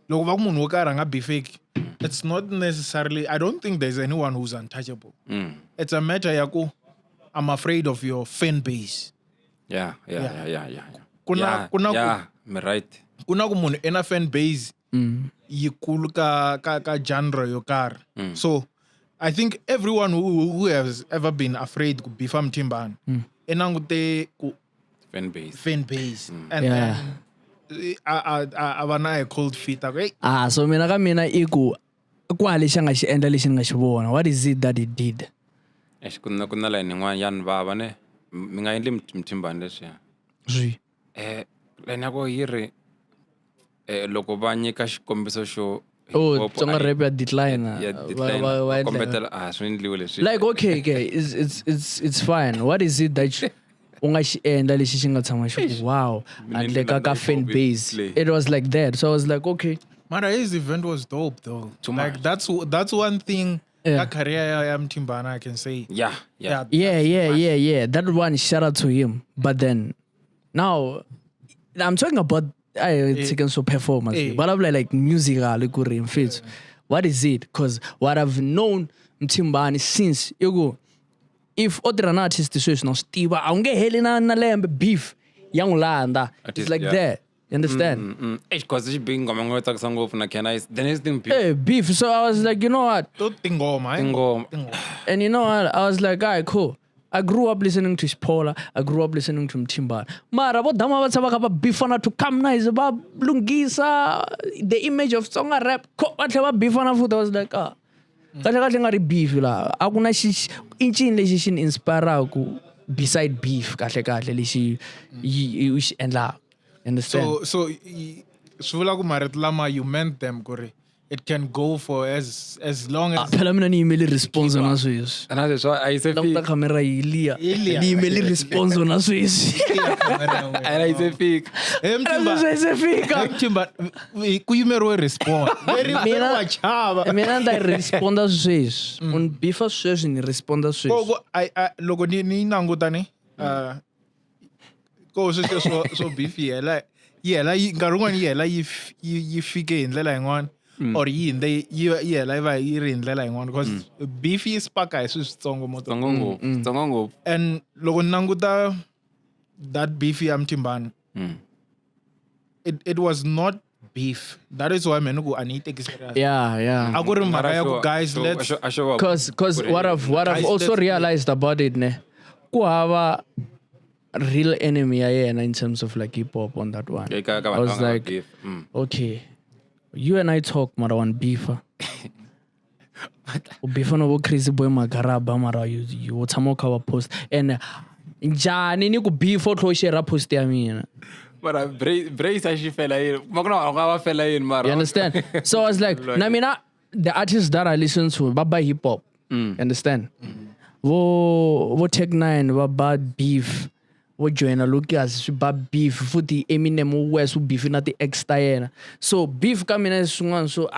S5: loko va ku munhu wo karhi a nga beefeki it's not necessarily I don't think there's anyone who's untouchable it's a matter ya ku I'm afraid of your fan base
S2: yeah
S5: Kuna
S2: me right
S5: ku na ku munhu i na fan base yikulu ka genre yo karhi so I think everyone who has ever been afraid ku beefa Mtimbani i langute ku
S2: fan base
S5: fan base and
S1: Yeah.
S5: then a va na a cold feet okay
S1: so mina ka mina i ku kwa lexi a nga xi endla lexi ni nga xi vona what is it that he did
S2: ku na line yin'wana ya ni vava ne mi nga endli Mtimbani leswiya
S1: swi
S2: line ya ko yi ri loko va nyika xikombiso xo
S1: tsonga rap ya decline
S2: va kombetela swi endliwe leswi
S1: like okay it's fine what is it that u nga xi endla lexi xi nga tshama xi ku wow handle ka fan base it was like that so I was like okay
S5: Mara his event was dope though
S2: Too
S5: like
S2: much.
S5: that's one thing
S1: Yeah.
S5: that career ya Mtimbani I can say
S2: yeah
S1: yeah that one shout out to him but then now I'm talking about taking so performance but I'm like musical ku ri mfethu what is it because what I've known Mtimbani since you go if other an artist sweswi na swi tiva a wu nge heli na lembe beef ya n'wi landa it's
S2: Artist,
S1: like
S2: yeah.
S1: that you understand
S2: because xi ngoma ngo tsakisa ngopfu na Can I the next thing people
S1: beef so I was like you know what
S5: to tingoma
S2: ngoma
S1: and you know what I was like alright cool I grew up listening to Spola. I grew up listening to Mtimbani. Mara bo dama ba tsaba ka ba beefana to come nice ba lungisa the image of songa rap. Ko ba tlhela ba beefana futhi I was like kahle nga ri beef la. A ku na incini lexi xi inspire ku beside beef kahle lexi yi xi endla. Understand?
S5: so swi vula ku marito lama you meant them ku ri it can go for as long as
S1: Phela mina ni yimeli response na sweswi.
S2: and that's why I say
S1: Lokta camera yilia. Ni yimeli response na sweswi.
S2: and I say fake
S5: Mtimbani
S1: Se fika.
S5: Mtimbani ku yimeriwe respond very
S1: Mina-
S5: wa chava
S1: Mina nda responda sweswi. Un bifa sweswi ni responda sweswi.
S5: Ko loko ni languta ni ko sweswo so beef yela nkarhi wun'wana yela yi fike hi ndlela yin'wana or yi hela yi va yi ri hi ndlela yin'wana because beef yi spaka hi swilo switsongo mo
S2: tsongo ngopfu
S5: and loko ni languta that beef ya Mtimbani it was not beef that is why mena ku a ni yi teki serious
S1: Yeah.
S5: a ku ri mhaka ya ku guys let's
S1: Cause what I've also realized about it ne ku hava real enemy ya yena in terms of like hip hop on that one. I was like okay you and I talk mara one beefa. Beefa no crazy boy magaraba mara you tshama ka wa post and njani ni ku beef o tlo share post ya mina.
S2: mara brace a xi fela yini makuna nga va fela yini mara
S1: You understand? So I was like, Namina, the artists that I listen to, baba hip hop. You understand? Wo Tech 9, baba beef. Wo Joanna Lucas, baba beef. Futi Eminem, West, beef na the X Diana. So beef kamina sungan so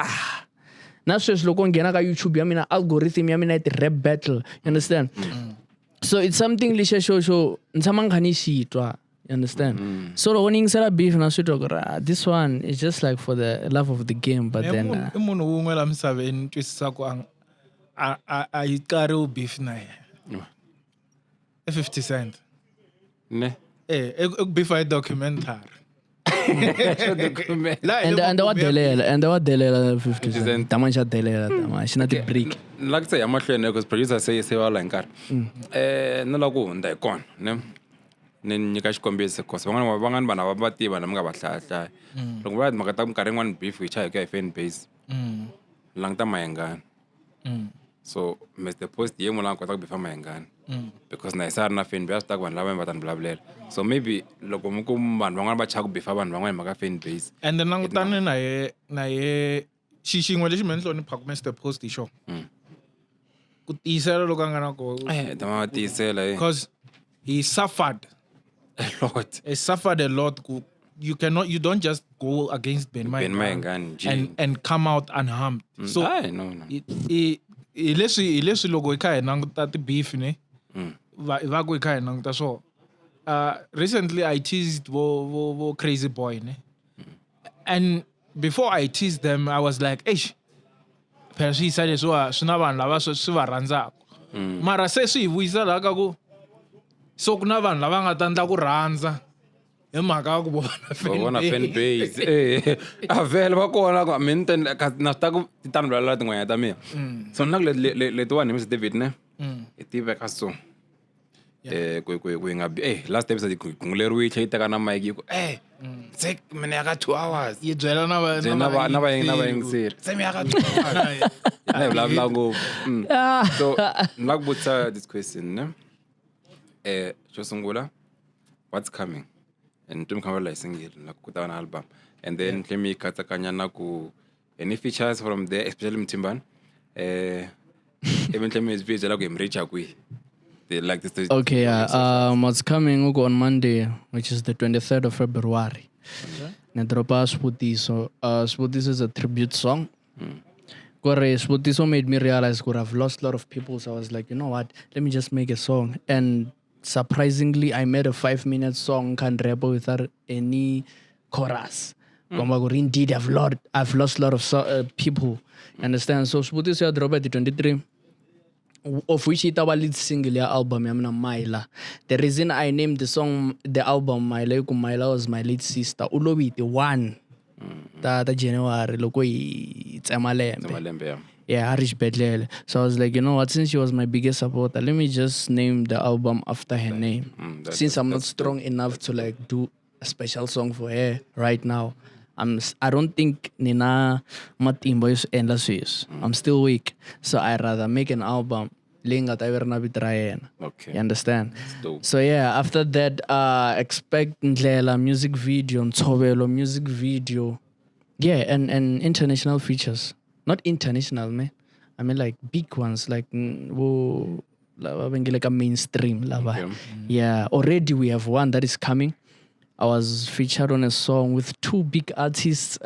S1: na so loko ngena ka YouTube yamina algorithm yamina it rap battle. You understand? So it's something lisha show nsamangani shitwa. You understand? So when you say beef na sweet this one is just like for the love of the game, but then
S5: i munhu wun'we la misaveni twisisa ku a yi kari u beef na yena 50 Cent.
S2: Ne?
S5: Before a documentary.
S1: And what delela 50
S2: Cent.
S1: cent. Tamasha delela tamash. Not a brick.
S2: Like say I'm actually because producer say wala nkarhi. No la ku hunda ikona, ne? Ni nyika xikombiso because van'wana vanhu va tiva na mi nga va hlaya. Loko va mhaka ta minkarhi yin'wana beef yi chaya hi fan base. Langta Mayengani. So Mr. Post ye mulang kota ku befa Mayengani. Because na isa na fan base ta ku vanhu lava va ta ni vulavulela. So maybe loko mu ku vanhu van'wana va chaya ku befa vanhu van'wana mhaka fan base.
S5: And then langutane na ye xixin'we lexi me ni hloniphaku Mr. Post hi xona. Ku tiyisela loko a nga na kona.
S2: Tama tiyisela
S5: Because he suffered.
S2: a lot.
S5: He suffered a lot. You don't just go against Ben
S2: Mayengani
S5: and come out unharmed. So
S2: no.
S5: leswi loko hi kha hi languta ti beef ne va ku hi kha hi languta so recently I teased wo Crazy Boy ne and before I teased them I was like eish phela swi yisa leswiwa swi na vanhu lava swi va rhandzaka mara se swi hi vuyisa laha ka ku so ku na vanhu lava nga ta ndla ku rhandza hi mhaka ya ku
S2: vona fan base avele va kona ku mina na swi ta ku ti ta ni vulavulela tin'wanyana ta mina so na ku letiwani hi Mr. David ne hi tiveka so ku nga last episode hi gunguleriwe tlhe yi teka na mic yi ku se mina ya ka 2 hours
S5: yi byela
S2: na vayingiseri se mi ya ka 2 hours na hi vulavula ngopfu so ni la ku vutisa this question ne xo sungula what's coming and to come like single like kuta na album and then let me katsakanya na ku any features from there especially Mtimbani even let me video like imreach akwi like this
S1: Okay, what's coming on Monday, which is the 23rd of February. Nedropa Sputiso. Sputiso is a tribute song. Sputiso made me realize that I've lost a lot of people, so I was like, you know what, let me just make a song. And surprisingly, I made a 5-minute song, can rap without any chorus. Indeed, I've lost a lot of people. Understand? So Sputiso dropped the 23, of which it our lead single album, Yamna Maila. The reason I named the album Maila, Maila was my lead sister. Ulobi the one. That January, look, it's Amalembe. Yeah, Harish Bedlele. So I was like, you know what, since she was my biggest supporter, let me just name the album after her name. Since I'm not strong enough to like do a special song for her right now. I don't think Nina Matimbo is endless is. I'm still weak. So I rather make an album. Okay. You understand? So yeah, after that, expect Ndlela music video, Ntshovelo music video. Yeah, and international features. Not international, man. I mean like big ones, like like a mainstream. Okay. Yeah, already we have one that is coming. I was featured on a song with 2 big artists.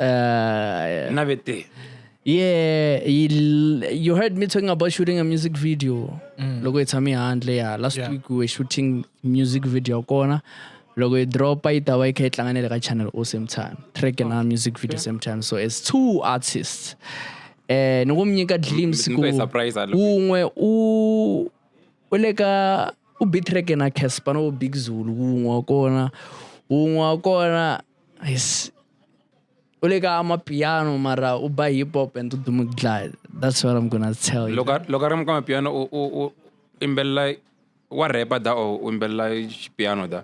S1: Yeah, you heard me talking about shooting a music video. Logo it's me handle yeah. Last week we were shooting music video corner. Logo it drop by the way ka channel all same time. Track and music video same time. So it's 2 artists. No me got glimpse go.
S2: Surprise
S1: Ungwe uleka beat track na Casper no Big Zulu ungwa kona is uleka amapiano mara uba hip hop and to glide. That's what I'm gonna tell you.
S2: Logaram kama piano o imbella wa rap da o imbella piano da.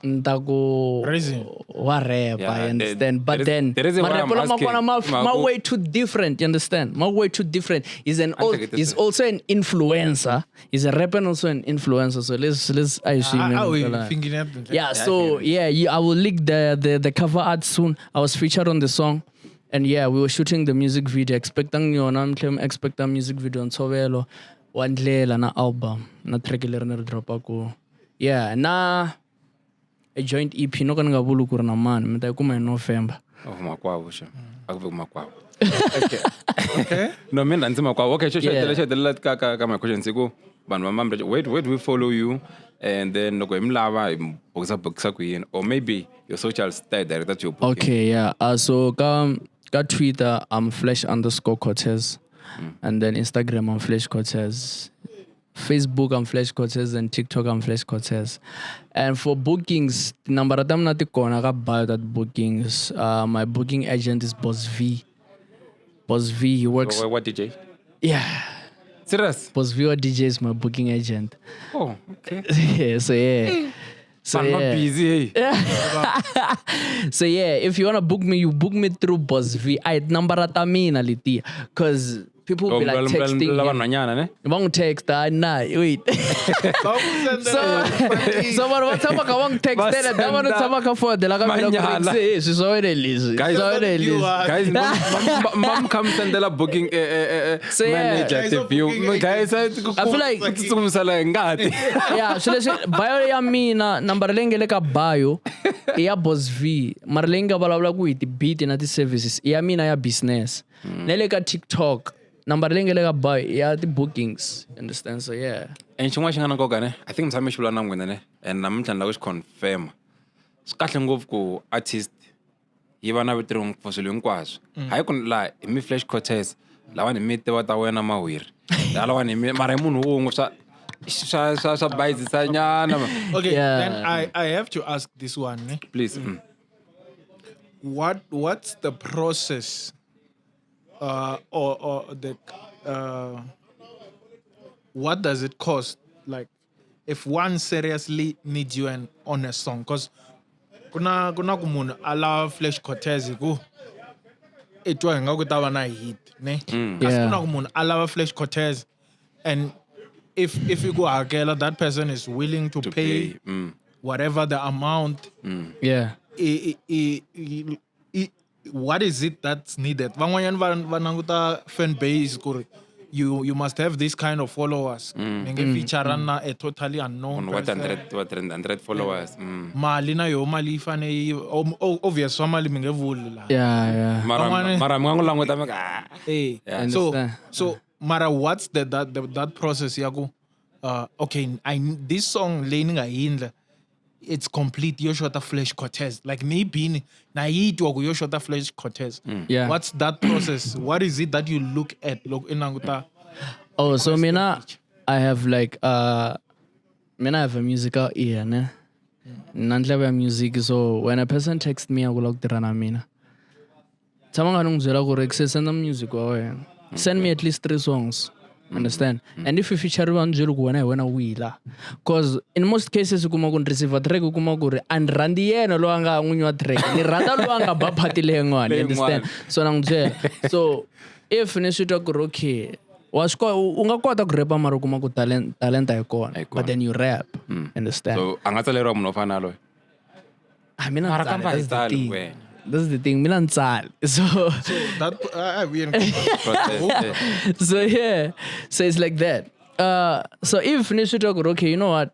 S1: Ndago wa rap, I understand. But then my way too different, you understand? My way too different. He's also an influencer. He's a rapper and also an influencer. So let's yeah, so yeah, I will leak the cover art soon. I was featured on the song. And yeah, we were shooting the music video. Expecting a music video on Tshovelo. One lela na album. Na track learner drop ako. Yeah, na a joint EP no kana ngabulu kurana man meta kuma in November.
S2: Oh makwabo sha. Akuve makwabo. Okay. No mina nzi makwabo. Okay, let ka my question siku bantu bamambe where do we follow you and then no go imlava boxa ku yin or maybe your social style director to your book.
S1: Okay, yeah. So got Twitter Flesh_Cortez and then Instagram Flesh Cortez. Facebook, I'm Flash Cortez, and TikTok, I'm Flash Cortez. And for bookings, the number that I'm not going to buy that bookings. My booking agent is Boss V. Boss V, he works.
S2: What DJ?
S1: Yeah.
S2: Serious?
S1: Boss V or DJ is my booking agent.
S2: Oh, okay.
S1: Yeah, so yeah. So
S2: I'm not
S1: yeah.
S2: busy.
S1: So yeah, if you wanna book me, you book me through Boss V. I number atamina liti, cause people will be like texting him. Won't text nah, wait. So what's up? I won't text that. I want to talk for the like she's already lazy.
S2: Guys, mom comes and the booking
S1: So yeah.
S2: manager. Guys, I
S1: feel like yeah, so let's say bio ya mina number lengele ka bio ya Boss V. Marlenga balabla ku iti beat na ti services. Ya mina ya business. Nele ka TikTok. Number lengele ka bio ya the bookings. Understand? So yeah.
S2: And xin'wana xi nga na nkoka ne I think mtshame xi vula na n'wina ne and namuntlha ni lava ku xi confirm swi kahle ngopfu ku artist yi va na vitiro for swilo hinkwaswo hayi ku laha hi mi Flash Cortez lawani hi mi tiva ta wena mahwiri lawani hi mi mara hi munhu wun'we swa bayizisa nyana
S5: Okay,
S1: Yeah.
S5: then I have to ask this one. Ne?
S2: please
S5: What's the process or the what does it cost, like if one seriously needs you on a song? Because kuna kumunhu ala Flash Cortez ku itwa nga ku ta va na hit ne kasi
S1: Yeah.
S5: kuna kumunhu ala Flash Cortez, and if you go hakela, that person is willing to pay whatever the amount.
S1: Yeah.
S5: What is it that's needed? Van'wanyana va languta fan base ku ri you must have this kind of followers. Nge feature na a totally unknown
S2: on what
S5: person.
S2: 100 followers
S5: Mali na yo mali fane obvious wa mali mi nge vuli la.
S1: Yeah.
S2: mara mi nga n'wi languta mi ka
S5: Hey.
S1: Understand.
S5: So mara what's that process ya ku okay, this song learning a hindla, it's complete yo shota Flash Cortez, like maybe na yitwa ku yo shota Flash Cortez.
S1: Yeah.
S5: What's that process? What is it that you look at inanguta?
S1: Oh, so mina I have like I have a musical ear, ne? Nantlebe music, so when a person texts me, I will look the mina. Tamanga nungzela ku send them music wa send me at least 3 songs. Understand? And if you feature one julu ku wena wila, because in most cases ukuma ku receive a track ukuma ku and randi yena lo anga ngunywa track ni randa lo anga ba party le ngwane. Understand? So nangzela. So if nesita ku okay, unga kota ku rap mara ukuma ku talent ayikona, but then you rap. Understand?
S2: so anga tsaleriwa munhu ofana loyi
S1: I mean,
S2: Mara kamba
S1: that's the
S2: style
S1: thing.
S2: wena.
S1: That's the thing. Milan tsal. So
S5: That
S1: so yeah. So it's like that. So if Nishuta go, okay, you know what?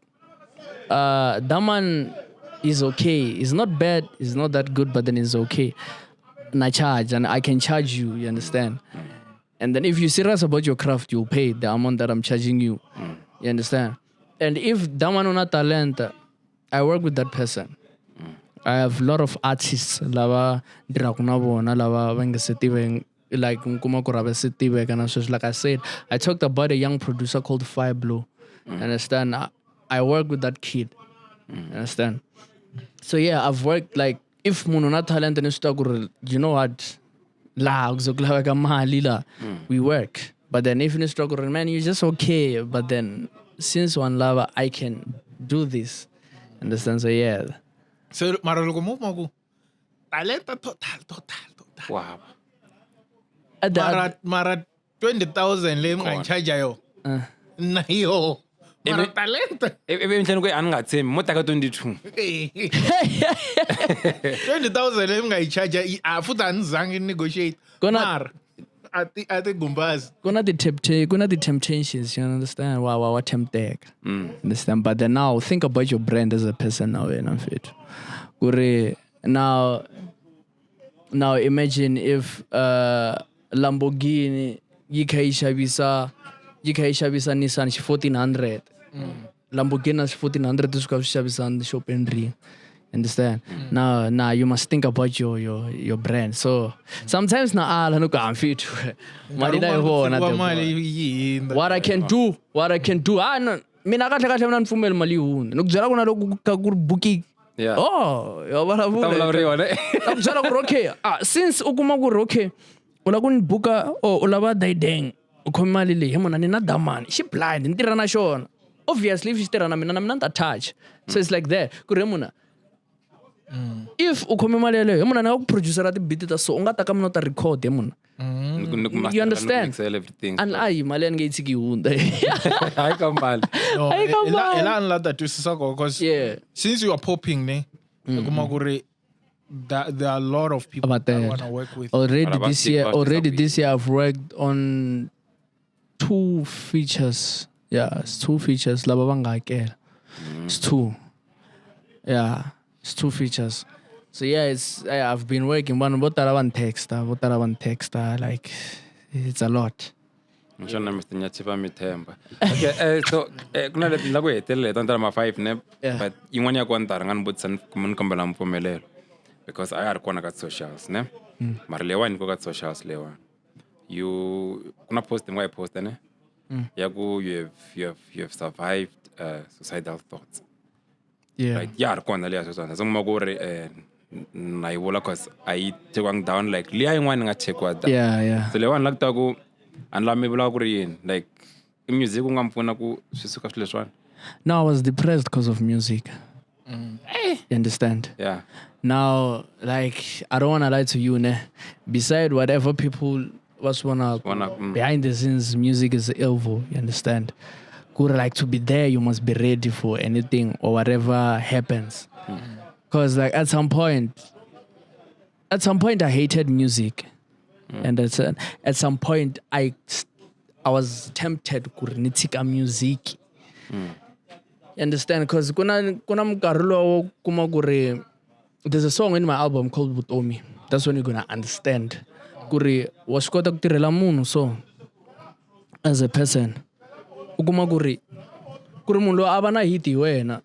S1: That man is okay. It's not bad. It's not that good, but then it's okay. And I charge, and I can charge you. You understand? And then if you're serious about your craft, you'll pay the amount that I'm charging you. You understand? And if that man not talent, I work with that person. I have a lot of artists lava drakunabona lava vengesetive like Nkumakurabesetive and such. Like I said, I talked about a young producer called Fireblue. Understand? I work with that kid. Understand? So yeah, I've worked like if mununa talent and you know what? We work. But then if you struggle, man, you're just okay. But then since one lava, I can do this. Understand? So yeah.
S5: so mara loko mo maku talenta total.
S2: wow
S1: At the,
S5: Mara 20,000 le mga charge yo. Na yo. Mara talenta.
S2: ivi nhleni ku a ni nga tshembi mo taka 22
S5: 20,000 le mga charge futhi anizange negotiate.
S1: Kona-
S5: Mara ati gumbazi.
S1: kuna the temptations, you understand? Wow, temptek. Understand? But then now think about your brand as a person now, you know, fit. Now imagine if Lamborghini yikaishabisa Nissan 1400. Lamborghini 1400 to shabisa on the shop and ring. Understand? Now you must think about your brand. So sometimes na ala no ka fit. What I can do. No. Mina kahle mina nifumela mali yihunda. Nokuzela kuna lokhu ka ku booking.
S2: Yeah.
S1: Oh, yabona
S2: Tamlavuriwa ne.
S1: Akuzela ku okay. Since ukuma ku okay. Ula kun buka ulava daideng. Ukhoma mali le hemona ni na damani. She blind ntirha na xona. Obviously if she tirha na mina nta touch. So it's like that. Ku remona. If ukhome mali leyo hemona na ku producer ti beat ta so unga ta ka mina ta record hemona. You understand?
S2: Everything.
S1: And mali yani ngayitsiki hunda.
S2: Hayi kambali.
S5: No,
S1: Ay, come on.
S5: ela anlata twisisa because
S1: Yeah.
S5: since you are popping ne, kuma kuri there are a lot of people
S1: About
S5: that
S1: that.
S5: want to work with.
S1: Already
S2: About
S1: this year I've worked on 2 features. Yeah, it's 2 features. Laba bangakela. It's 2. Yeah, it's 2 features. So yeah, I've been working one texter, like it's a lot.
S2: Ngishona Mr. Nyachipa Mithemba. Okay, so kuna leti la ku hetelela tantara ma 5 ne,
S1: Yeah.
S2: but yin'wana ya ku antara ngani butisa kumuni kombela mpfumelelo because a ya ri kona ka socials ne. Mara lewani ko ka socials lewani. You kuna post ngwa post ne. Ya ku you have survived suicidal thoughts.
S1: Yeah.
S2: Right, ya ri kona leya sweswo. So ngoma ku ri na yi vula cause I take down like leya yin'wana nga chekiwa down.
S1: Yeah.
S2: So lewani la ku ta ku anla mi vula ku ri yini like I music ku nga mpfuna ku swi suka swilo leswiwani.
S1: No, I was depressed because of music. You understand?
S2: Yeah.
S1: Now, like, I don't want to lie to you, ne? Beside whatever people wanna behind the scenes, music is evil. You understand? Good, like to be there, you must be ready for anything or whatever happens. Because, like, at some point, I hated music, and at some point, I was tempted to nitika music. You understand? Because there's a song in my album called Butomi. That's when you're gonna understand. Kuri washkota kutirela munhu so as a person. Ukuma kuri munhu lo abana hiti wena.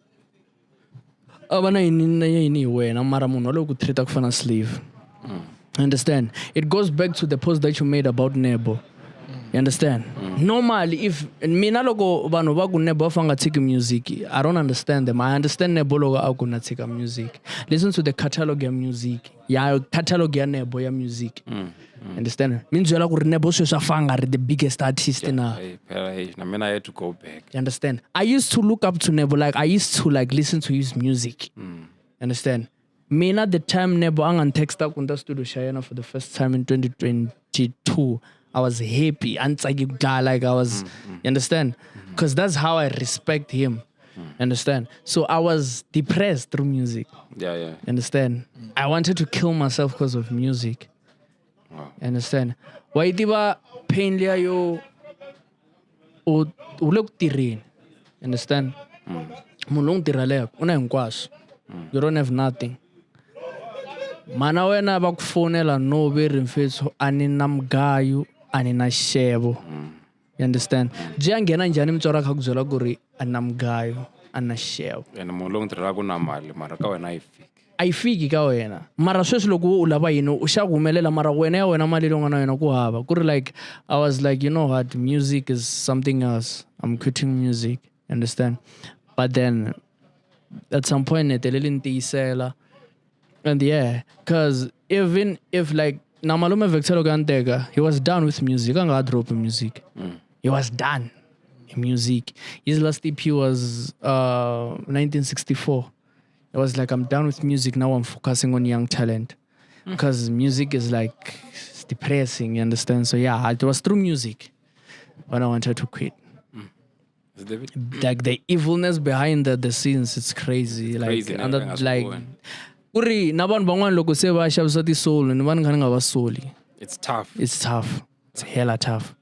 S1: Abana yini wena mara munhu lo ku treat ku fana slave. Understand? It goes back to the post that you made about Nebo. You understand? Normally, if mina logo vanhu va ku Nebo fanga take music, I don't understand them. I understand Nebo logo a ku na take music. Listen to the catalog of music. Yeah, catalog ya Nebo ya music. Understand? Means you like Nebo so fanga the biggest artist now.
S2: Hey, na mina I had to go back.
S1: You understand? I used to look up to Nebo, like I used to like listen to his music. Understand? Mina the time Nebo angan text up kunda studio Shayana for the first time in 2022. I was happy and like I was, you understand? Because that's how I respect him. Understand? So I was depressed through music.
S2: Yeah.
S1: Understand? I wanted to kill myself because of music.
S2: Wow.
S1: Understand? Why diba pain liya yo ulok tirin. Understand? Mulong tiralek una hinkwaso. You don't have nothing. Mana wena bakufonela no very mfethu ani namgayo ani na shebo. You understand? Jangena njani mtsora kha kuzola ku ri anamgayo ana shebo.
S2: And mulong tira ku na mali mara ka wena
S1: Ayifiki ka wena. Mara sweswi loko u lava yini u xa humelela mara wena ya wena mali leyi nga na yona ku hava. Ku ri like I was like, you know what, music is something else. I'm quitting music. You understand? But then at some point neteleli ntiyisela. And yeah, because even if like Namalume Vector Gantega, he was done with music. I'm gonna drop music. He was done in music. His last EP was 1964. It was like, I'm done with music. Now I'm focusing on young talent. Because music is like, it's depressing, you understand? So yeah, it was through music when I wanted to quit. Like the evilness behind the scenes, it's crazy. Like,
S2: Crazy,
S1: and
S2: never
S1: that,
S2: has
S1: like,
S2: gone.
S1: Kuri nabantu ban'wana loko se va xavisa ti-soul ni vana ni nga va soli.
S2: It's tough.
S1: It's tough. It's hella tough.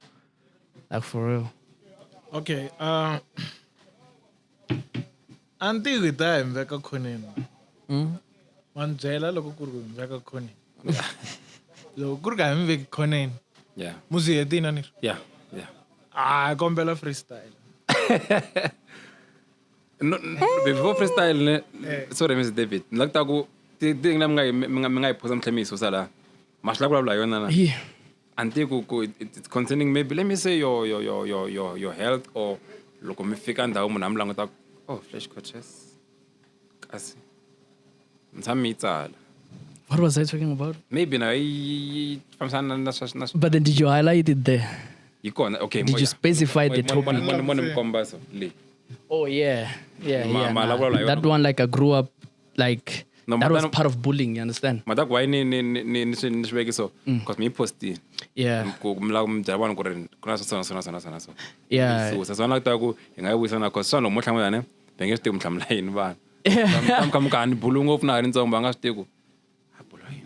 S1: Like for real.
S5: Okay, anti vita mveka khoneni. Manjela loko ku ri mveka khoneni. Loko ku ri ka mveka khoneni.
S2: Yeah.
S5: Musi yetina ni.
S2: Yeah.
S5: Kombela freestyle.
S2: No, before freestyle ne. Sorry Mr David. Ngilakta ku thing la minga iphosa mhlemiso sala. Mashla kula yona na.
S1: Yeah.
S2: Anti ku it's concerning maybe let me say your health or loko mi fika ndawu munhu amlango ta oh flash coaches. Kasi. Mtshami itsala.
S1: What was I talking about?
S2: Maybe na famsana na
S1: But then did you highlight it there?
S2: ikona okay.
S1: Did you specify the topic?
S2: Mona mkombaso le.
S1: Oh yeah.
S2: Ma-
S1: Nah.
S2: labra la
S1: That
S2: yona.
S1: one like I grew up like
S2: No,
S1: that was
S2: madam-
S1: part of bullying, you understand?
S2: Madak why ni shweki so because me posti.
S1: Yeah.
S2: Ku mla mjabana ku ren kuna so so.
S1: Yeah.
S2: So sasana ta ku ingayibuyisana cause sona mohlanga ne bengesti mhlamla yini bana. Kamkani bulungu ofuna ri ntsongo banga switiku.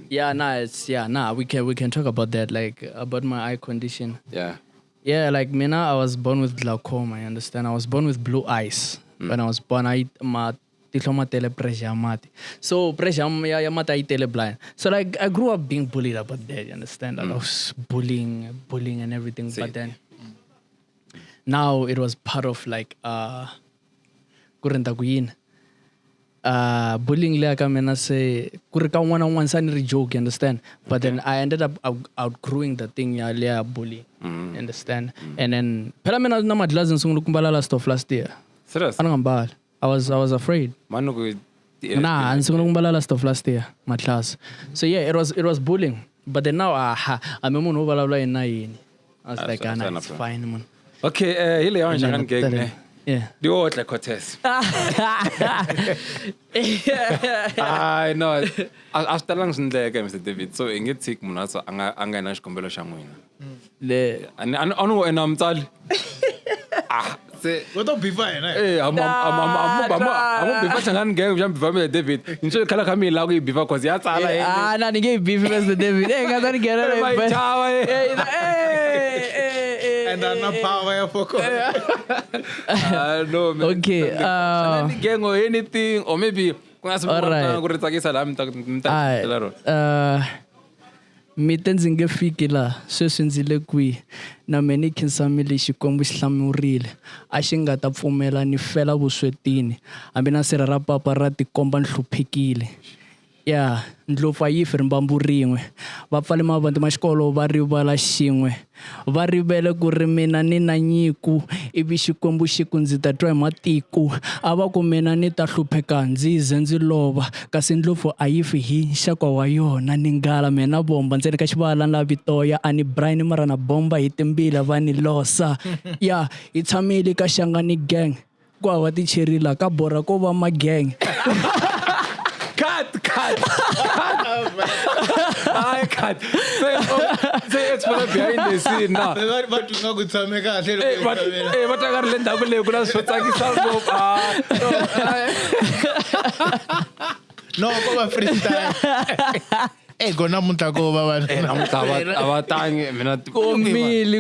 S1: We can talk about that, like about my eye condition.
S2: Yeah.
S1: Yeah, like Mina, I was born with glaucoma, you understand? I was born with blue eyes. When I was born, tihloma tele pressure mati. So pressure ya mati I tele blind. So like I grew up being bullied about that, you understand? I was bullying and everything. But then now it was part of like kurenta kuyin. Bullying le ka mena se kuri ka n'wana un'wana sa ni ri joke, you understand? But then I ended up outgrowing the thing ya le bullying, you understand? And then phela mina na madlazi nisungula kumbala last of last year.
S2: Serious?
S1: Ana ngambala. I was afraid.
S2: Manu ku
S1: Nah, nisungula kumbala last of last year, my class. So yeah, it was bullying. But then now I'm munhu vulavula yini na yini. I was like,
S2: so
S1: nah,
S2: enough,
S1: it's
S2: bro.
S1: fine, man.
S2: Okay, hile yawan shakan gang ne.
S1: Yeah.
S2: Di otle contest. I know. After lang sindeke Mr David. So ingethi munhu so anga na xikombelo xa n'wina.
S1: Le
S2: Anu ena mtsali. Se
S5: What don't be fine,
S2: eh I'm bifa changani gang jam bifa Mr David. Nje khala kami la ku bifa cause ya tsala yini.
S1: na ninge beef Mr David. Hey, ngaza ni gera
S2: My
S1: le.
S2: chawa
S5: And I'm not power for
S2: no man.
S1: Okay,
S2: Shangani gang or anything or maybe kuna
S1: Alright.
S2: sabona ku ritsakisa la mta.
S1: mi te ndzi nge fiki laha sweswi ndzi le kwihi na me ni khensamile xikwembu xi hlamurile a xi nga ta pfumela ni fela vuswetini hambi na sirha ra papa ra tikomba ni hluphekile ya ndlopfu a yi fi rimbambu rin'we va pfale mavandla ma xikolo va rivala xin'we va rivele ku ri mina ni na nyiku ivi xikwembu xi ku ndzi ta twa hi matiko a va ku mina ni ta hlupheka ndzi ze ndzi lova kasi ndlopfu a yi fi hi nxako wa yona ni ngala mina bomba ndzeni ka xivala na vitoya a ni Brian mara na bomba hi timbila va ni losa ya hi tshamile ka Shangani gang ku hava ticherila ka borha ko va magang
S2: Cut. I cut. Say explain behind the scene now.
S5: But you know good time
S2: But I got lend double leg kuna switsakisa
S5: No, go ba freestyle. Gona munta ko ba ba.
S2: awatangi mina
S1: komile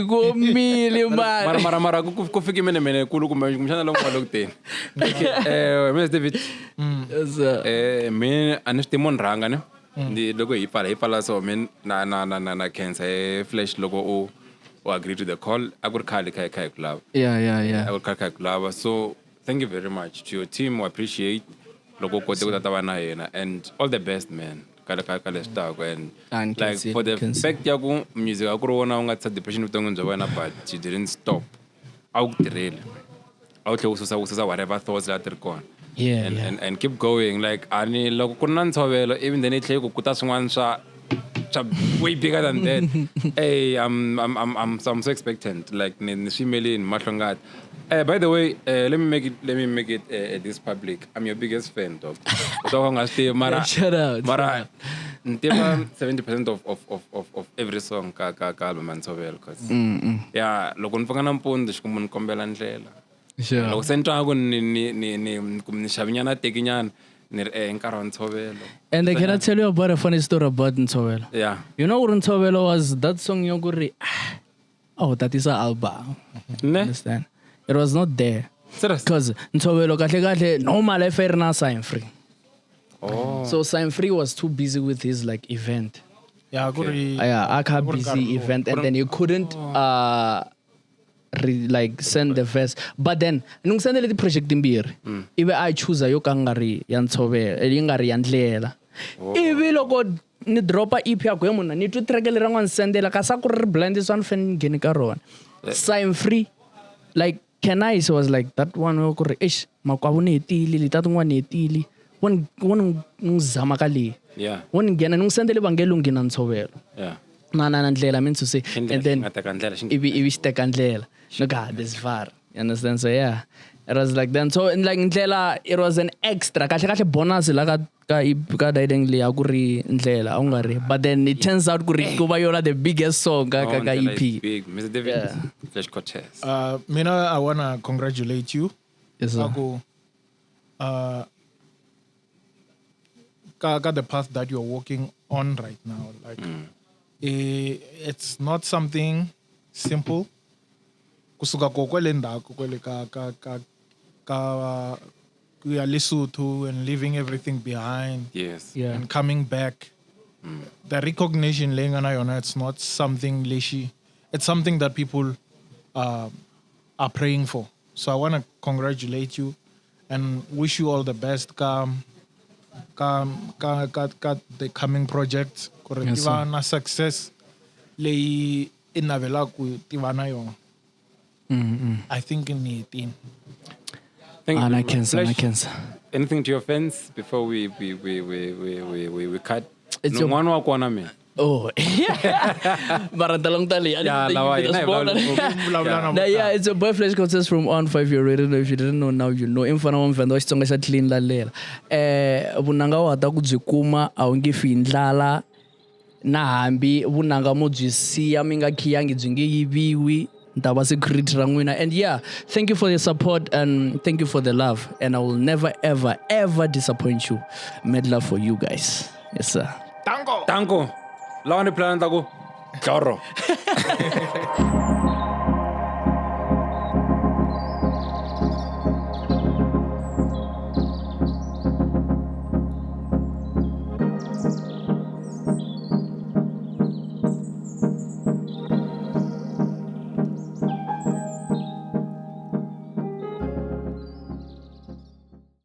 S1: man
S2: mara ku fiki mene kulu kumshana lo ngalo kuteni. Mr David. Me anestimon ranga ne. Ndi loko hi pala so men na cancer flash logo o agree to the call agurkhali kai club.
S1: yeah
S2: Agurkhali club. So thank you very much to your team. We appreciate logo kote kutata na yena and all the best man. Kale stuck and like for the fact yaku music akurona unga depression utongo njobana but she didn't stop. Awutirele. Awutlekususa whatever thoughts that are gone.
S1: Yeah,
S2: and keep going like ani loko kuna ntshovelo even then it ku kuta swin'wana swa way bigger than that. Hey, I'm so expectant like ni swimele in mahlongati. By the way, let me make it this public. I'm your biggest fan, dog. Mara,
S1: shout out.
S2: Mara, 70% of every song ka album and so well cause yeah, loko nifanga nampundu xikumun kombela ndlela.
S1: Sure.
S2: Loko sentwaku ni xavinyana tekinyana ni nkarhi wa ntshovelo.
S1: And can I tell you about a funny story about Ntshovelo?
S2: Yeah.
S1: You know what Ntshovelo was? That song yoguri. Oh, that is an album.
S2: Ne?
S1: Understand? It was not there.
S2: Serious?
S1: Because Ntshovelo kahle normal life na sign free.
S2: Oh.
S1: So sign free was too busy with his like event.
S5: Yeah, good.
S1: Yeah, aka busy event and then he couldn't like send the verse but then nungisendele ti project imbirhi ibe I choose yo ka nga ri ya ntshovelo yi nga ri ya ndlela ivi loko ni dropa EP ya go munhu ni twi track le rin'wana sendela ka sa ku ri blind this one fan ngeni ka rona sign free like Can I was like that one ku ri ish makwavu ni hetile leta tin'wana ni hetile wona ngizama ka leyi
S2: Yeah.
S1: wona nghena ni n'wi sendele vangelo ngina ntshovelo
S2: Yeah.
S1: na ndlela mean to say and then ivi xiteka ndlela look at this far you understand so yeah it was like then so like ndlela it was an extra kahle bonus la ka dating le ya ku ri ndlela u nga ri but then it turns out ku ri ku va yona the biggest song ka EP
S2: Big. Mr. David Flash Cortez.
S5: Mina, I wanna congratulate you.
S1: yes sir.
S5: Ako, got the path that you're walking on right now. Like, it's not something simple. Kusuka ko kwele ndako kwele ka kuya Lesotho and leaving everything behind
S2: Yes.
S1: yeah
S5: and coming back. The recognition laying on yona, it's not something leshi. It's something that people are praying for. So I want to congratulate you and wish you all the best. Ka the coming project.
S1: Yes, sir.
S5: Na success lay inavela ku tivana yona. I think in 18.
S2: Thank you.
S1: I cancer
S2: Flash, anything to your fans before we cut?
S1: It's
S2: No,
S1: your-
S2: one wa kona me.
S1: oh bara talong tali
S2: Yeah, lawa,
S1: yeah it's a boy Flash Cortez from On 5 you already know if you didn't know now you know imfana wa mvenda wa Xitsonga xa clean lalela vunanga wa ta ku byi kuma a wu nge fi ndlala na hambi vunanga mo byi siya mi nga khiyangi byi nge yiviwi ntava security ra n'wina and yeah thank you for your support and thank you for the love and I will never ever disappoint you mad love for you guys yes sir
S2: Tango. Lawa ni plan taku. Choro.